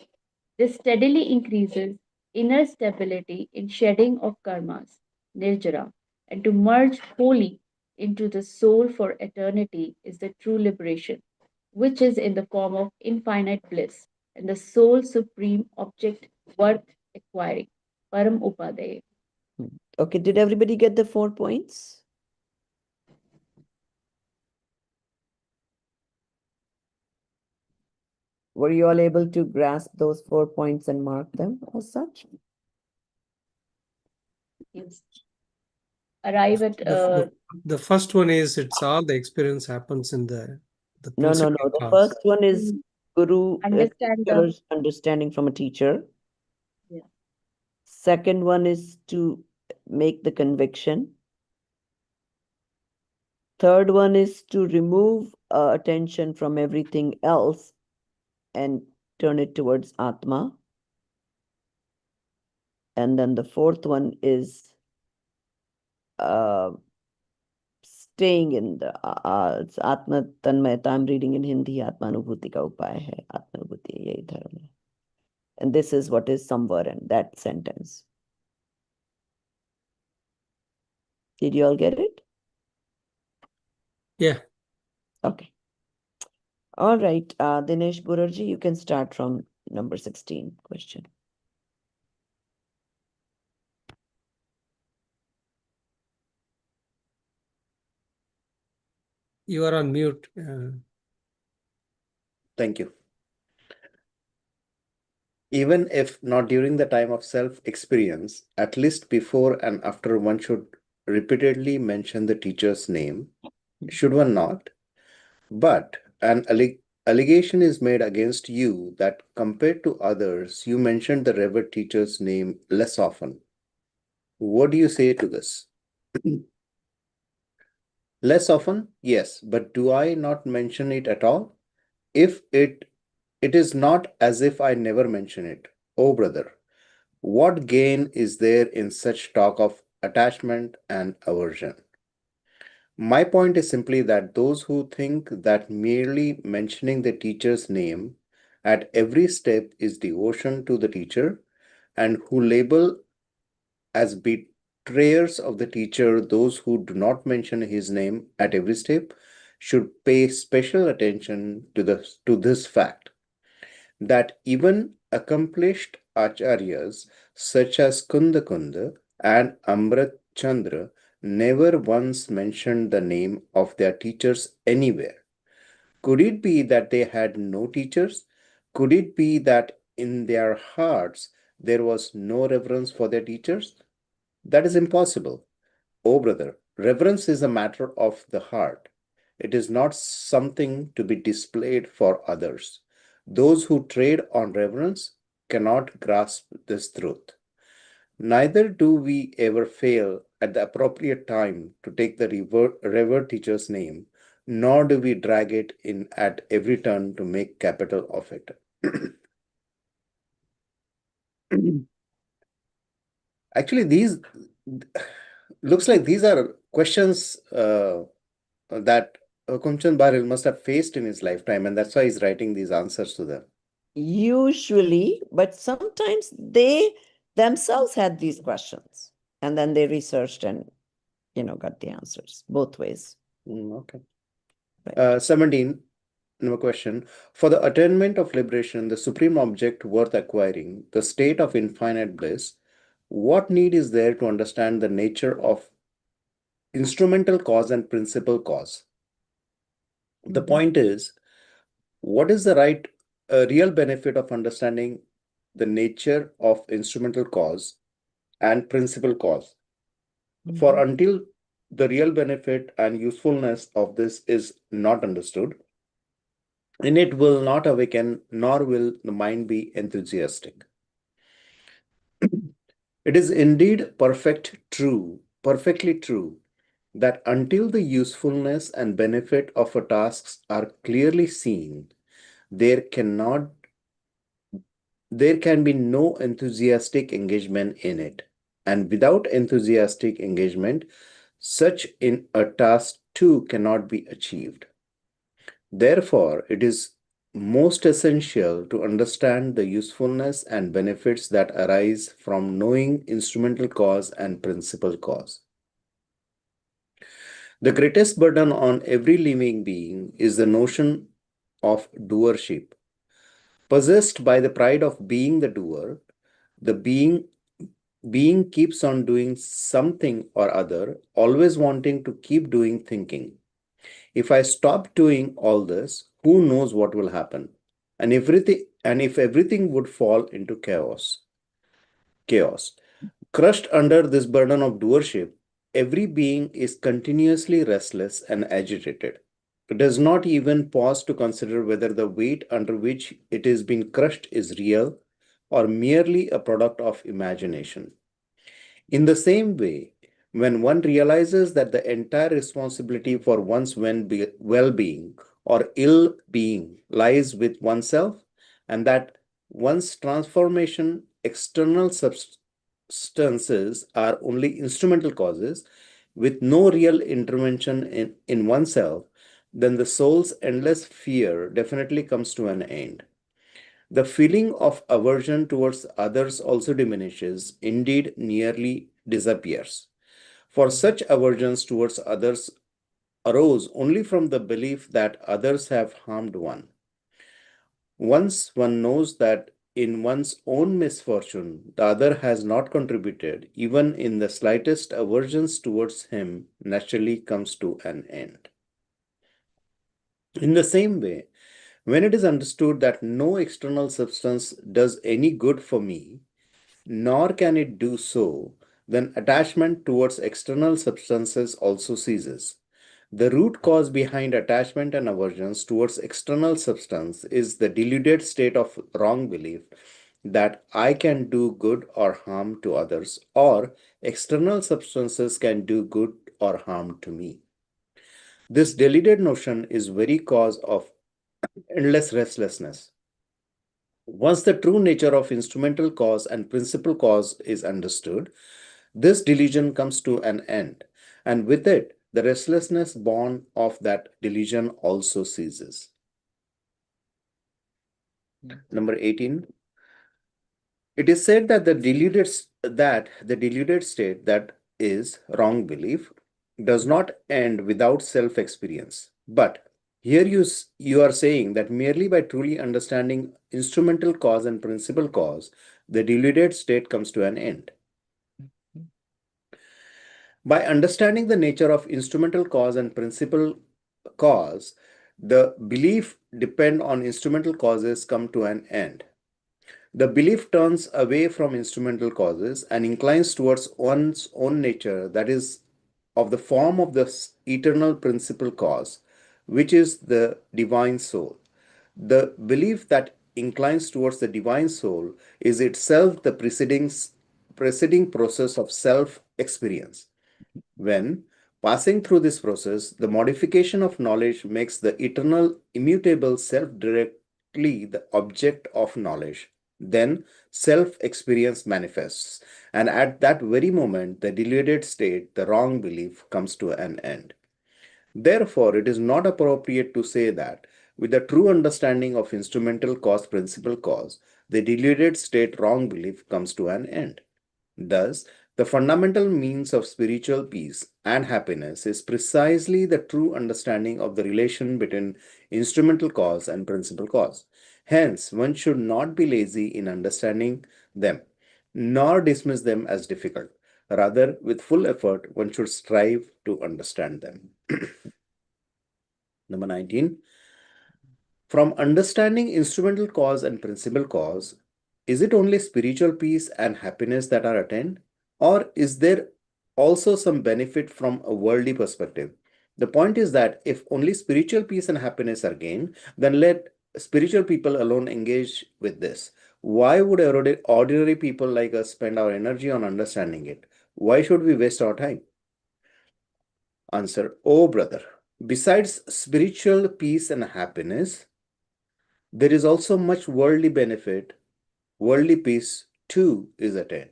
This steadily increases inner stability in shedding of karmas, nirjara, and to merge wholly into the soul for eternity is the true liberation, which is in the form of infinite bliss and the sole supreme object worth acquiring. Param Upadaya. Okay, did everybody get the 4 points? Were you all able to grasp those 4 points and mark them as such? Yes. Arrive at The first one is it's all the experience happens in the No, no, principal no. The cause. first one is guru understand the teacher's understanding from a teacher. yeah. Second one is to make the conviction. Third one is to remove attention from everything else and turn it towards Atma. And then the fourth one is staying in the it's Atma Tanmayata. I'm reading in Hindi. Atma Anubhuti ka upay hai. Atma Anubhuti yahi dharma hai. And this is what is Samvaran, that sentence. Did you all get it? Yeah. Okay. All right. Dinesh Burarji, you can start from number 16 question. You are on mute. Thank you. Even if not during the time of self-experience, at least before and after one should repeatedly mention the teacher's name, should one not? But an allegation is made against you that compared to others, you mentioned the revered teacher's name less often. What do you say to this? Less often? Yes, but do I not mention it at all? If it is not as if I never mention it. Oh, brother, what gain is there in such talk of attachment and aversion? My point is simply that those who think that merely mentioning the teacher's name at every step is devotion to the teacher, and who label as betrayers of the teacher those who do not mention his name at every step, should pay special attention to this fact, that even accomplished acharyas such as Kunda and Amrit Chandra never once mentioned the name of their teachers anywhere. Could it be that they had no teachers? Could it be that in their hearts there was no reverence for their teachers? That is impossible. Oh, brother, reverence is a matter of the heart. It is not something to be displayed for others. Those who trade on reverence cannot grasp this truth. Neither do we ever fail at the appropriate time to take the revered teacher's name, nor do we drag it in at every turn to make capital of it. Actually, these looks like these are questions that Kumchan Baril must have faced in his lifetime, and that's why he's writing these answers to them. Usually, but sometimes they themselves had these questions and then they researched and got the answers both ways. Okay. Right. 17, no question. For the attainment of liberation, the supreme object worth acquiring, the state of infinite bliss, what need is there to understand the nature of instrumental cause and principal cause? The point is, what is the real benefit of understanding the nature of instrumental cause and principal cause? For until the real benefit and usefulness of this is not understood, and it will not awaken, nor will the mind be enthusiastic. It is indeed perfectly true, that until the usefulness and benefit of a task are clearly seen, there cannot there can be no enthusiastic engagement in it. And without enthusiastic engagement, such in a task too cannot be achieved. Therefore, it is most essential to understand the usefulness and benefits that arise from knowing instrumental cause and principal cause. The greatest burden on every living being is the notion of doership. Possessed by the pride of being the doer, the being keeps on doing something or other, always wanting to keep doing thinking. If I stop doing all this, who knows what will happen? And if everything would fall into chaos. Chaos. Crushed under this burden of doership, every being is continuously restless and agitated. It does not even pause to consider whether the weight under which it is being crushed is real or merely a product of imagination. In the same way, when one realizes that the entire responsibility for one's well being or ill being lies with oneself, and that one's transformation, external substances are only instrumental causes with no real intervention in oneself, then the soul's endless fear definitely comes to an end. The feeling of aversion towards others also diminishes, indeed, nearly disappears. For such aversions towards others arose only from the belief that others have harmed one. Once one knows that in one's own misfortune the other has not contributed, even in the slightest aversions towards him naturally comes to an end. In the same way, when it is understood that no external substance does any good for me, nor can it do so, then attachment towards external substances also ceases. The root cause behind attachment and aversions towards external substance is the deluded state of wrong belief that I can do good or harm to others, or external substances can do good or harm to me. This deluded notion is very cause of endless restlessness. Once the true nature of instrumental cause and principal cause is understood, this delusion comes to an end, and with it, the restlessness born of that delusion also ceases. Number 18. It is said that the deluded state, that is wrong belief, does not end without self-experience. But here you are saying that merely by truly understanding instrumental cause and principal cause, the deluded state comes to an end. By understanding the nature of instrumental cause and principal cause, the belief depend on instrumental causes come to an end. The belief turns away from instrumental causes and inclines towards one's own nature, that is, of the form of the eternal principal cause, which is the divine soul. The belief that inclines towards the divine soul is itself the preceding process of self experience. When passing through this process, the modification of knowledge makes the eternal, immutable self directly the object of knowledge. Then self experience manifests, and at that very moment, the deluded state, the wrong belief, comes to an end. Therefore, it is not appropriate to say that, with a true understanding of instrumental cause, principal cause, the deluded state, wrong belief, comes to an end. Thus, the fundamental means of spiritual peace and happiness is precisely the true understanding of the relation between instrumental cause and principal cause. Hence, one should not be lazy in understanding them, nor dismiss them as difficult. Rather, with full effort, one should strive to understand them. Number 19. From understanding instrumental cause and principal cause, is it only spiritual peace and happiness that are attained? Or is there also some benefit from a worldly perspective? The point is that if only spiritual peace and happiness are gained, then let spiritual people alone engage with this. Why would ordinary people like us spend our energy on understanding it? Why should we waste our time? Answer, oh brother, besides spiritual peace and happiness, there is also much worldly benefit. Worldly peace too is attained.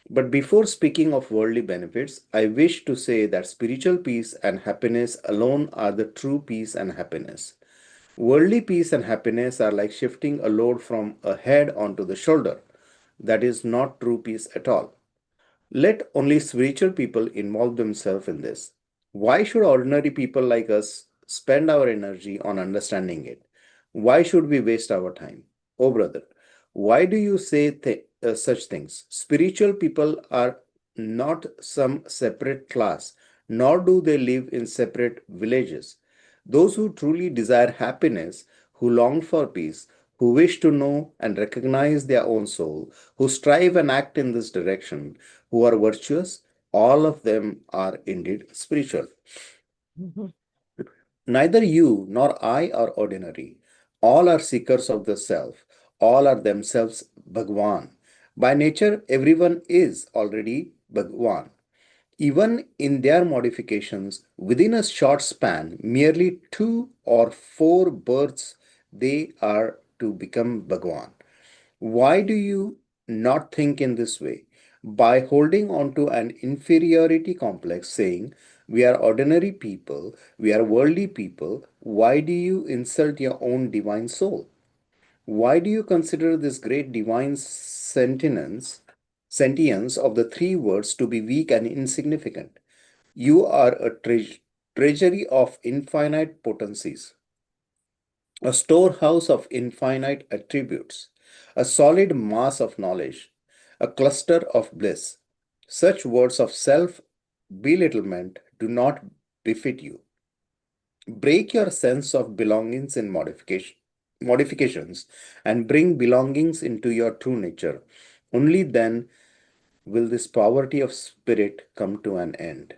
But before speaking of worldly benefits, I wish to say that spiritual peace and happiness alone are the true peace and happiness. Worldly peace and happiness are like shifting a load from a head onto the shoulder. That is not true peace at all. Let only spiritual people involve themselves in this. Why should ordinary people like us spend our energy on understanding it? Why should we waste our time? Oh, brother, why do you say such things? Spiritual people are not some separate class, nor do they live in separate villages. Those who truly desire happiness, who long for peace, who wish to know and recognize their own soul, who strive and act in this direction, who are virtuous, all of them are indeed spiritual. Mhm. Neither you nor I are ordinary. All are seekers of the self. All are themselves Bhagwan. By nature, everyone is already Bhagwan. Even in their modifications, within a short span, merely 2 or 4 births, they are to become Bhagwan. Why do you not think in this way? By holding on to an inferiority complex, saying, we are ordinary people, we are worldly people, why do you insult your own divine soul? Why do you consider this great divine sentience of the 3 words to be weak and insignificant? You are a treasury of infinite potencies, a storehouse of infinite attributes, a solid mass of knowledge, a cluster of bliss. Such words of self belittlement do not befit you. Break your sense of belongings in modifications and bring belongings into your true nature. Only then will this poverty of spirit come to an end.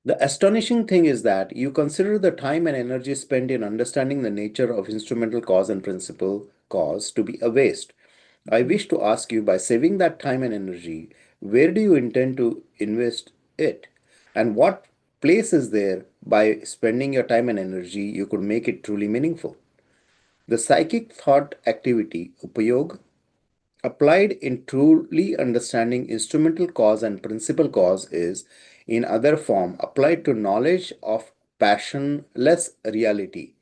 The astonishing thing is that you consider the time and energy spent in understanding the nature of instrumental cause and principal cause to be a waste. I wish to ask you, by saving that time and energy, where do you intend to invest it? And what place is there by spending your time and energy you could make it truly meaningful? The psychic thought activity, Upayog, applied in truly understanding instrumental cause and principal cause is, in other form, applied to knowledge of passionless reality,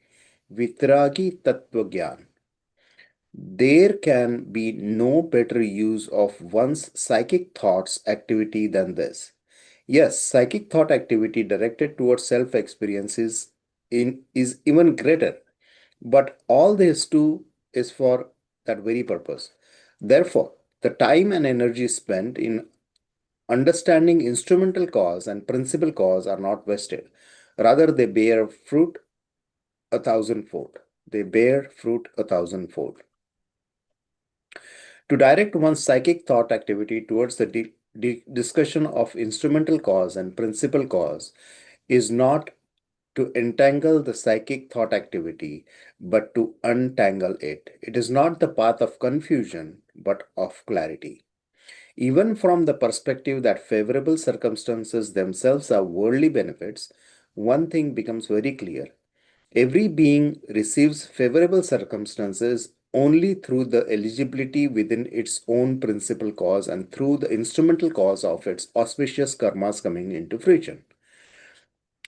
Vitragi Tattva Gyan. There can be no better use of one's psychic thoughts activity than this. Yes, psychic thought activity directed towards self experiences is even greater, but all this too is for that very purpose. Therefore, the time and energy spent in understanding instrumental cause and principal cause are not wasted. Rather, they bear fruit a thousandfold. They bear fruit a thousandfold. To direct one's psychic thought activity towards the discussion of instrumental cause and principal cause is not to entangle the psychic thought activity, but to untangle it. It is not the path of confusion, but of clarity. Even from the perspective that favorable circumstances themselves are worldly benefits, one thing becomes very clear. Every being receives favorable circumstances only through the eligibility within its own principal cause and through the instrumental cause of its auspicious karmas coming into fruition.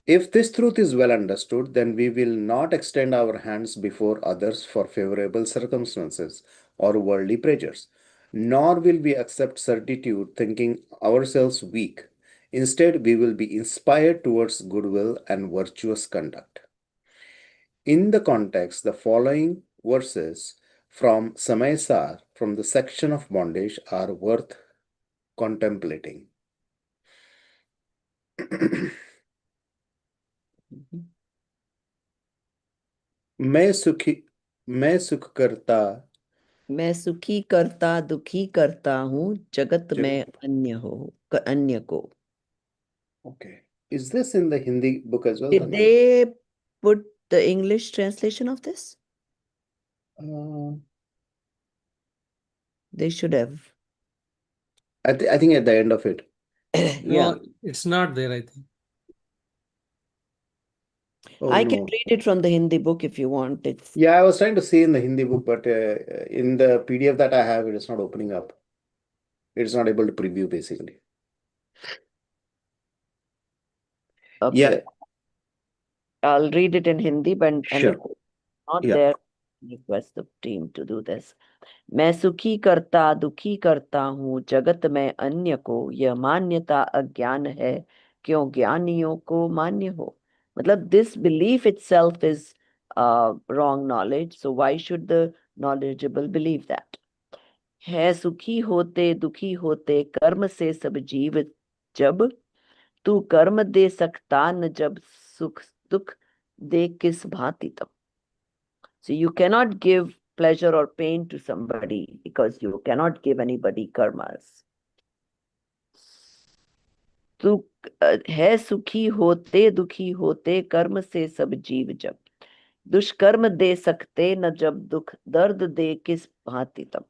If this truth is well understood, then we will not extend our hands before others for favorable circumstances or worldly pleasures, nor will we accept certitude thinking ourselves weak. Instead, we will be inspired towards goodwill and virtuous conduct. In the context, the following verses from Samaysar, from the section of bondage, are worth contemplating. Mhm. मैं सुखी मैं सुख करता मैं सुखी करता दुखी करता हूँ जगत में अन्य को. Okay. Is this in the Hindi book as well? Did they put the English translation of this? They should have. I think at the end of it. Yeah. No, it's not there, I think. Oh, I can no. read it from the Hindi book if you want. It's Yeah, I was trying to see in the Hindi book, but in the PDF that I have, it is not opening up. It's not able to preview basically. Yeah, okay. I'll read it in Hindi, but and sure. if it's not Yeah. there, request the team to do this. मैं सुखी करता दुखी करता हूँ जगत में अन्य को, यह मान्यता अज्ञान है क्यों ज्ञानियों को मान्य हो. मतलब this belief itself is wrong knowledge, so why should the knowledgeable believe that? है सुखी होते दुखी होते कर्म से सब जीव जब, तू कर्म दे सकता न जब सुख दुख दे किस भांति तब. So you cannot give pleasure or pain to somebody because you cannot give anybody karmas. तू है सुखी होते दुखी होते कर्म से सब जीव जब, दुष्कर्म दे सकते न जब दुख दर्द दे किस भांति तब.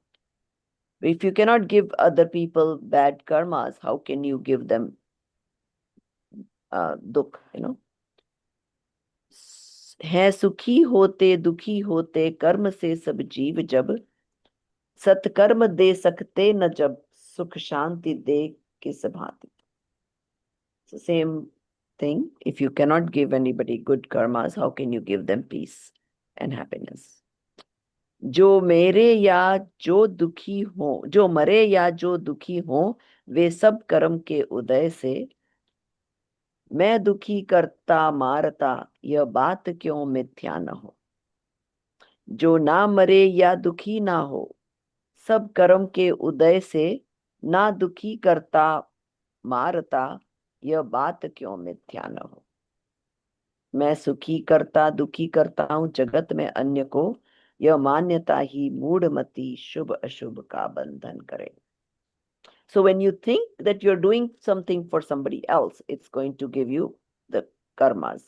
If you cannot give other people bad karmas, how can you give them dukh, you know? है सुखी होते दुखी होते कर्म से सब जीव जब, सत्कर्म दे सकते न जब सुख शांति दे किस भांति. It's the same thing. If you cannot give anybody good karmas, how can you give them peace and happiness? जो मेरे या जो दुखी हो, जो मरे या जो दुखी हो, वे सब कर्म के उदय से, मैं दुखी करता मारता यह बात क्यों मिथ्या न हो. जो ना मरे या दुखी ना हो, सब कर्म के उदय से, ना दुखी करता मारता यह बात क्यों मिथ्या न हो. मैं सुखी करता दुखी करता हूं जगत में अन्य को, यह मान्यता ही मूढ़मति शुभ अशुभ का बंधन करे. So when you think that you're doing something for somebody else, it's going to give you the karmas.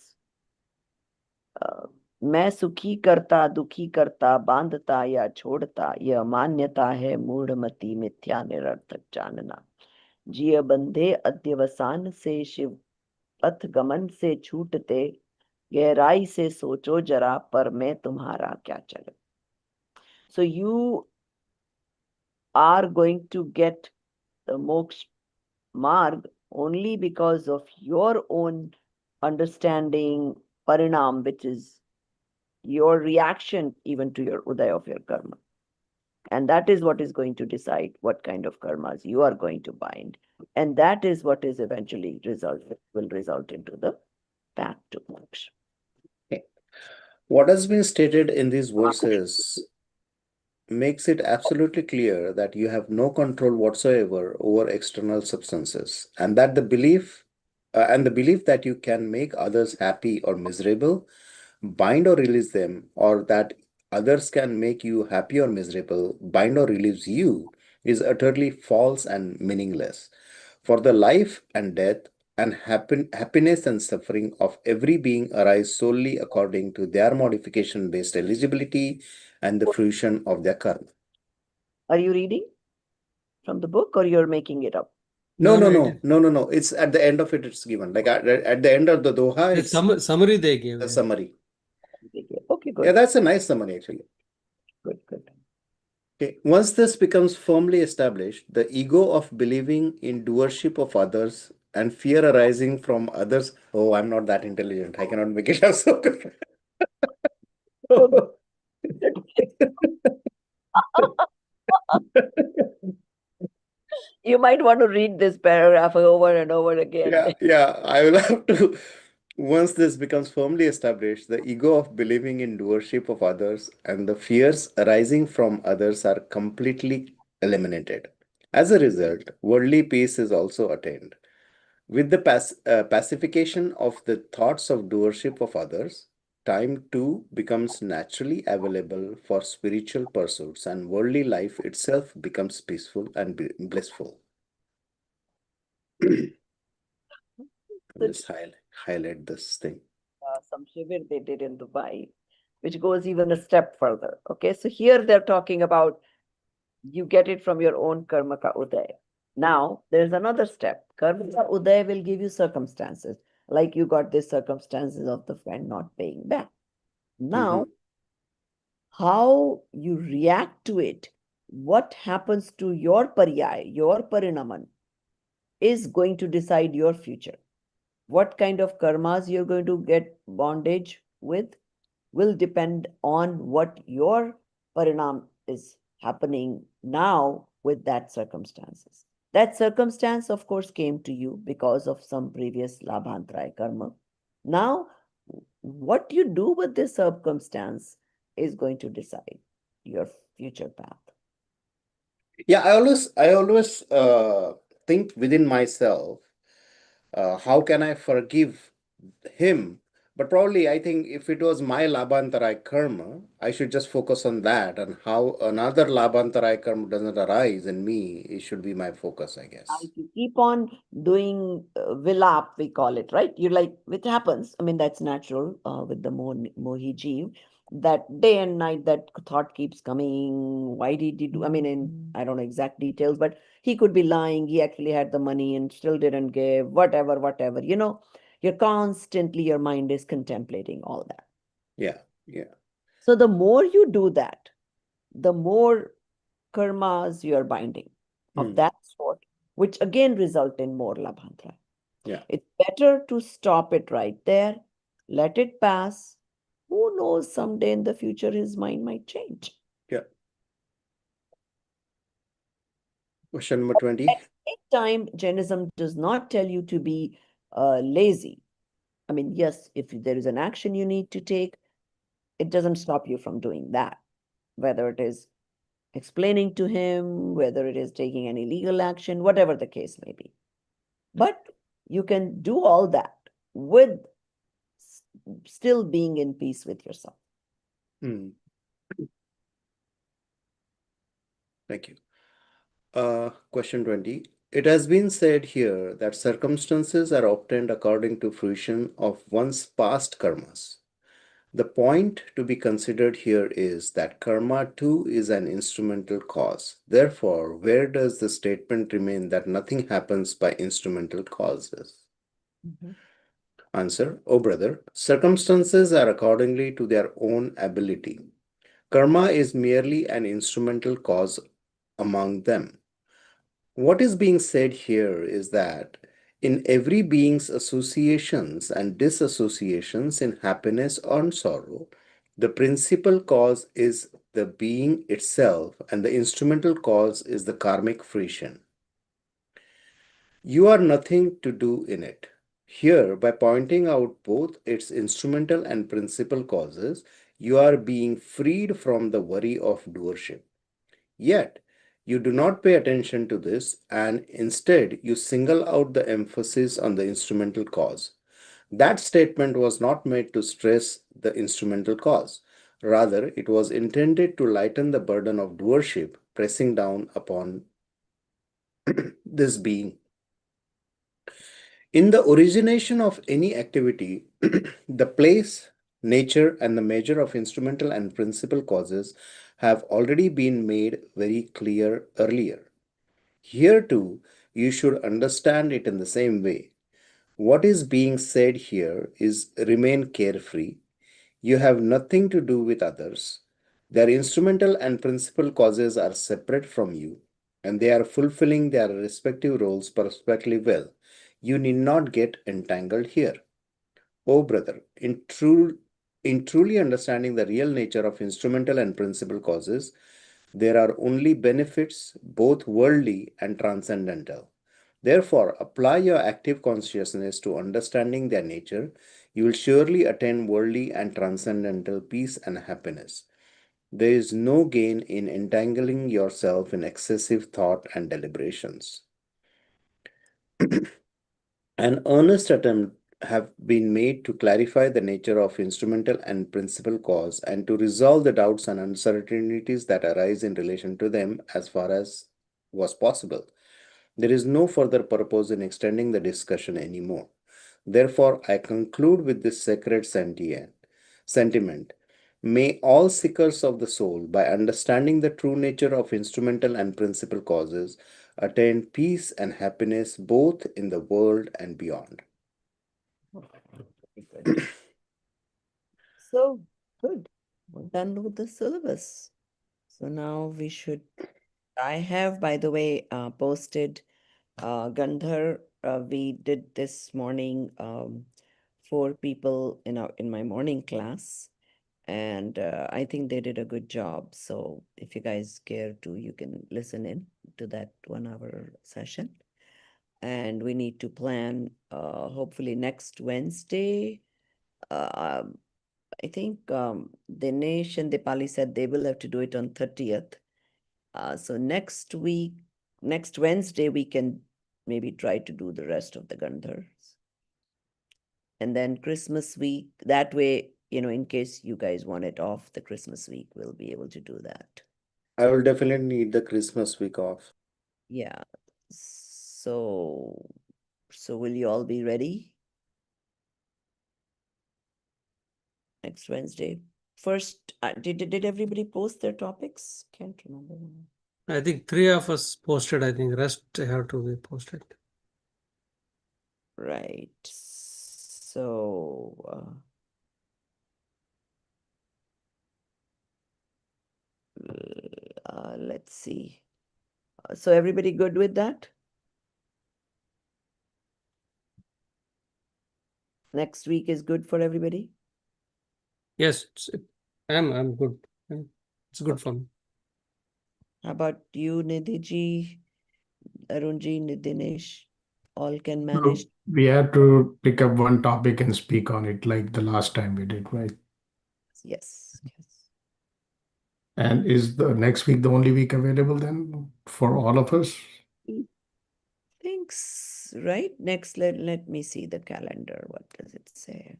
मैं सुखी करता दुखी करता बांधता या छोड़ता, यह मान्यता है मूढ़मति मिथ्या निरर्थक जानना. जिय बंधे अध्यवसान से शिव पथ गमन से छूटते, गहराई से सोचो जरा पर मैं तुम्हारा क्या चले. So you are going to get the moksha marg only because of your own understanding, parinam, which is your reaction even to your uday of your karma. And that is what is going to decide what kind of karmas you are going to bind. And that is what is eventually will result into the path to moksha. Okay. What has been stated in these verses makes it absolutely clear that you have no control whatsoever over external substances, and that the belief that you can make others happy or miserable bind or release them, or that others can make you happy or miserable, bind or release you, is utterly false and meaningless. For the life and death and happiness and suffering of every being arise solely according to their modification based eligibility and the fruition of their karma. Are you reading from the book or you're making it up? No, No, no, no, no, no, no, no. It's at the end of it, it's given. Like at the end of the Doha, the it's summary they gave. the Yeah. summary. Okay, Yeah, good, that's a nice summary actually. good, good. Okay. Once this becomes firmly established, the ego of believing in doership of others and fear arising from others. Oh, I'm not that intelligent. I cannot make it up so good. You might want to read this paragraph over and over again. Yeah, I will have to. Once this becomes firmly established, the ego of believing in doership of others and the fears arising from others are completely eliminated. As a result, worldly peace is also attained. With the pacification of the thoughts of doership of others, time too becomes naturally available for spiritual pursuits, and worldly life itself becomes peaceful and blissful. I'll just highlight this thing. Some shivir they did in Dubai, which goes even a step further. Okay, so here they're talking about you get it from your own karma ka uday. Now there's another step. Karma ka uday will give you circumstances, like you got these circumstances of the friend not paying back. Now, how you react to it, what happens to your pariyay, your parinaman, is going to decide your future. What kind of karmas you're going to get bondage with will depend on what your parinam is happening now with that circumstances. That circumstance, of course, came to you because of some previous labhantraya karma. Now, what you do with this circumstance is going to decide your future path. Yeah, I always think within myself, how can I forgive him? But probably I think if it was my Labhantarai karma, I should just focus on that, and how another Labhantarai karma doesn't arise in me, it should be my focus, I guess. If you keep on doing vilap, we call it, right? You're like, it happens. I mean, that's natural with the mohi jeev. That day and night, that thought keeps coming. Why did he do? I mean, I don't know exact details, but he could be lying. He actually had the money and still didn't give. Whatever, whatever. You're constantly, your mind is contemplating all that. Yeah, yeah. So the more you do that, the more karmas you are binding of that sort, which again result in more labhantra. Yeah. It's better to stop it right there, let it pass. Who knows, someday in the future his mind might change. Yeah. Question number 20. At the same time, Jainism does not tell you to be lazy. I mean, yes, if there is an action you need to take, it doesn't stop you from doing that, whether it is explaining to him, whether it is taking any legal action, whatever the case may be. But you can do all that with still being in peace with yourself. Thank you. Question 20. It has been said here that circumstances are obtained according to fruition of one's past karmas. The point to be considered here is that karma too is an instrumental cause. Therefore, where does the statement remain that nothing happens by instrumental causes? Answer, oh brother, circumstances are accordingly to their own ability. Karma is merely an instrumental cause among them. What is being said here is that in every being's associations and disassociations in happiness or sorrow, the principal cause is the being itself and the instrumental cause is the karmic fruition. You are nothing to do in it. Here, by pointing out both its instrumental and principal causes, you are being freed from the worry of doership. Yet, you do not pay attention to this and instead you single out the emphasis on the instrumental cause. That statement was not made to stress the instrumental cause. Rather, it was intended to lighten the burden of doership pressing down upon this being. In the origination of any activity, the place, nature, and the measure of instrumental and principal causes have already been made very clear earlier. Here too, you should understand it in the same way. What is being said here is remain carefree. You have nothing to do with others. Their instrumental and principal causes are separate from you, and they are fulfilling their respective roles perfectly well. You need not get entangled here. Oh, brother, in truly understanding the real nature of instrumental and principal causes, there are only benefits, both worldly and transcendental. Therefore, apply your active consciousness to understanding their nature. You will surely attain worldly and transcendental peace and happiness. There is no gain in entangling yourself in excessive thought and deliberations. An earnest attempt have been made to clarify the nature of instrumental and principal cause and to resolve the doubts and uncertainties that arise in relation to them as far as was possible. There is no further purpose in extending the discussion anymore. Therefore, I conclude with this sacred sentiment. May all seekers of the soul, by understanding the true nature of instrumental and principal causes, attain peace and happiness both in the world and beyond. Very good. So, good. We're done with the syllabus. So now we should, I have, by the way, posted Gandhar. We did this morning, 4 people in my morning class, and I think they did a good job. So if you guys care to, you can listen in to that 1 hour session. And we need to plan, hopefully next Wednesday. Uh, I think Dinesh and Dipali said they will have to do it on 30th. So next week, next Wednesday, we can maybe try to do the rest of the Gandhars. And then Christmas week, that way, in case you guys want it off the Christmas week, we'll be able to do that. I will definitely need the Christmas week off. Yeah. So will you all be ready next Wednesday? First, did everybody post their topics? Can't remember. I think 3 of us posted. I think rest have to be posted. Right. So let's see. So everybody good with that? Next week is good for everybody? Yes, I'm good. It's good for me. How about you, Nidhi, Arunji, Dinesh? All can manage? We have to pick up one topic and speak on it like the last time we did, right? Yes. And is the next week the only week available then for all of us? Thanks, right? Next, let me see the calendar. What does it say?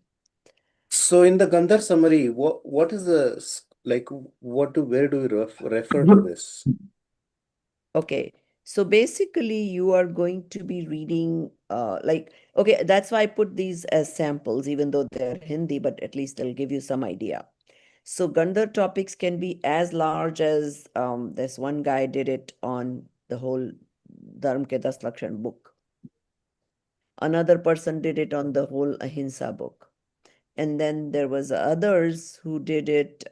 So in the Gandhar summary, what is the like where do we refer to this? Okay, so basically you are going to be reading okay, that's why I put these as samples, even though they're Hindi, but at least they'll give you some idea. So Gandhar topics can be as large as this one guy did it on the whole Dharm ke Das Lakshan book. Another person did it on the whole Ahimsa book. And then there was others who did it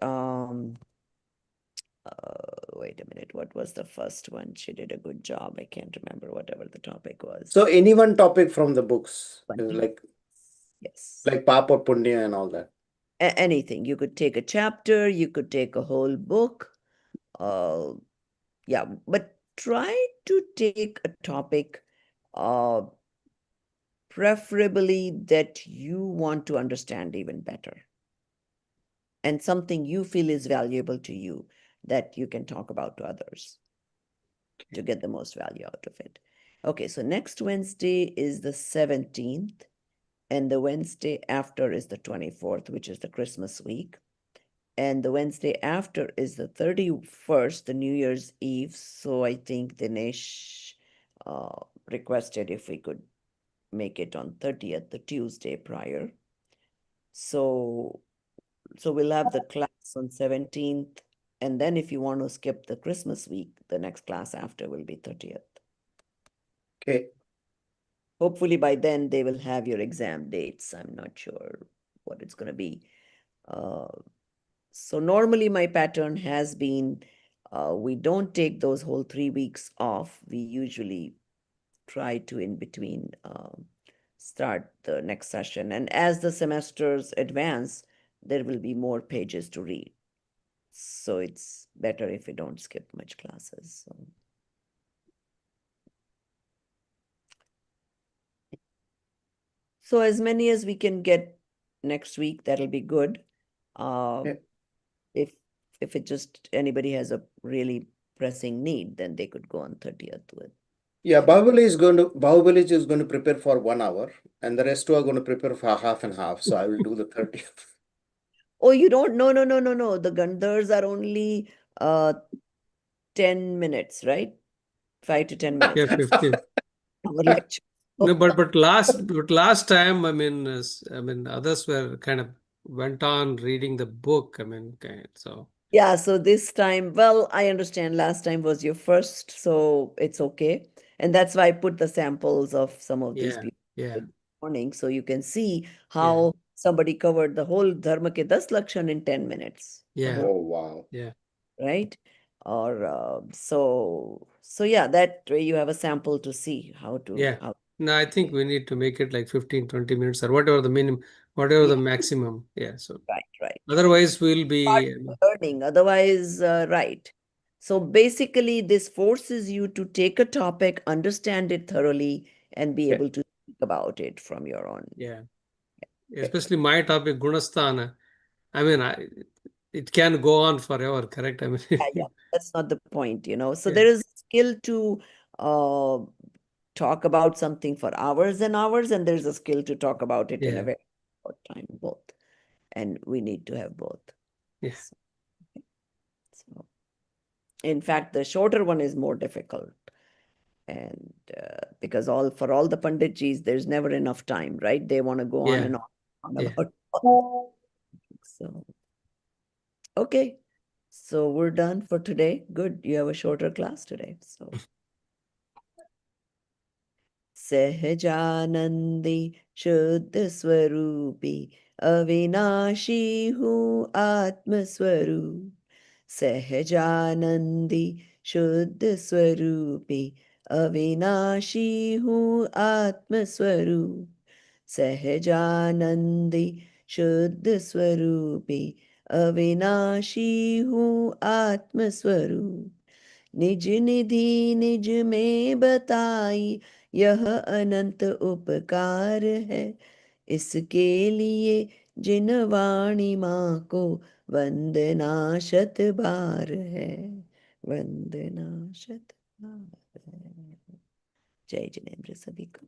wait a minute, what was the first one? She did a good job. I can't remember whatever the topic was. So any one topic from the books, Yes. like Pap or Punya and all that. Anything. You could take a chapter, you could take a whole book. Yeah, but try to take a topic, preferably that you want to understand even better, and something you feel is valuable to you that you can talk about to others to get the most value out of it. Okay, so next Wednesday is the 17th. and the Wednesday after is the 24th, which is the Christmas week. And the Wednesday after is the 31st, the New Year's Eve. So I think Dinesh requested if we could make it on 30th, the Tuesday prior. So we'll have the class on 17th, and then if you want to skip the Christmas week, the next class after will be 30th. Okay. Hopefully by then they will have your exam dates. I'm not sure what it's going to be. So normally my pattern has been we don't take those whole 3 weeks off. We usually try to in between start the next session. And as the semesters advance, there will be more pages to read. So it's better if we don't skip much classes. So as many as we can get next week, that'll be good. Yeah. If it just anybody has a really pressing need, then they could go on 30th with. Yeah, Bahubali is going to prepare for 1 hour, and the rest two are going to prepare for half and half. So I will do the 30th. Oh, you don't? No. The Gandhars are only 10 minutes, right? 5 to 10 minutes. Yeah, 15. Our lecture. No, but last time, I mean, others were kind of went on reading the book. I mean, so. Yeah, so this time, well, I understand last time was your first, so it's okay. And that's why I put the samples of some of these Yeah, people yeah, this morning, so you can see how somebody covered the whole Dharma ke 10 lakshan in 10 minutes. yeah, Oh, wow. yeah. Right? Or so yeah, that way you have a sample to see how to Yeah. No, I think we need to make it like 15, 20 minutes or whatever the minimum, whatever the maximum. Yeah. So right. otherwise we'll be Learning, otherwise, right. So basically, this forces you to take a topic, understand it thoroughly, and be Yeah. able to speak about it from your own. yeah. Especially my topic, Gunasthana. I mean, it can go on forever, correct? I mean, Yeah, that's not the point, So Yeah. there is a skill to talk about something for hours and hours, and there's a skill to talk about it in a Yeah. very short time, both. And we need to have both. Yeah. So, in fact, the shorter one is more difficult. And because for all the Panditjis, there's never enough time, right? They want to go on Yeah. and on Yeah. about. So, okay. So we're done for today. Good. You have a shorter class today. So. सहजानंदी शुद्ध स्वरूपी अविनाशी हूँ आत्म स्वरूप सहजानंदी शुद्ध स्वरूपी अविनाशी हूँ आत्म स्वरूप सहजानंदी शुद्ध स्वरूपी अविनाशी हूँ आत्म स्वरूप निज निधि निज में बताई यह अनंत उपकार है इसके लिए जिन वाणी माँ को वंदना शत बार है वंदना शत बार है जय जिनेन्द्र सभी को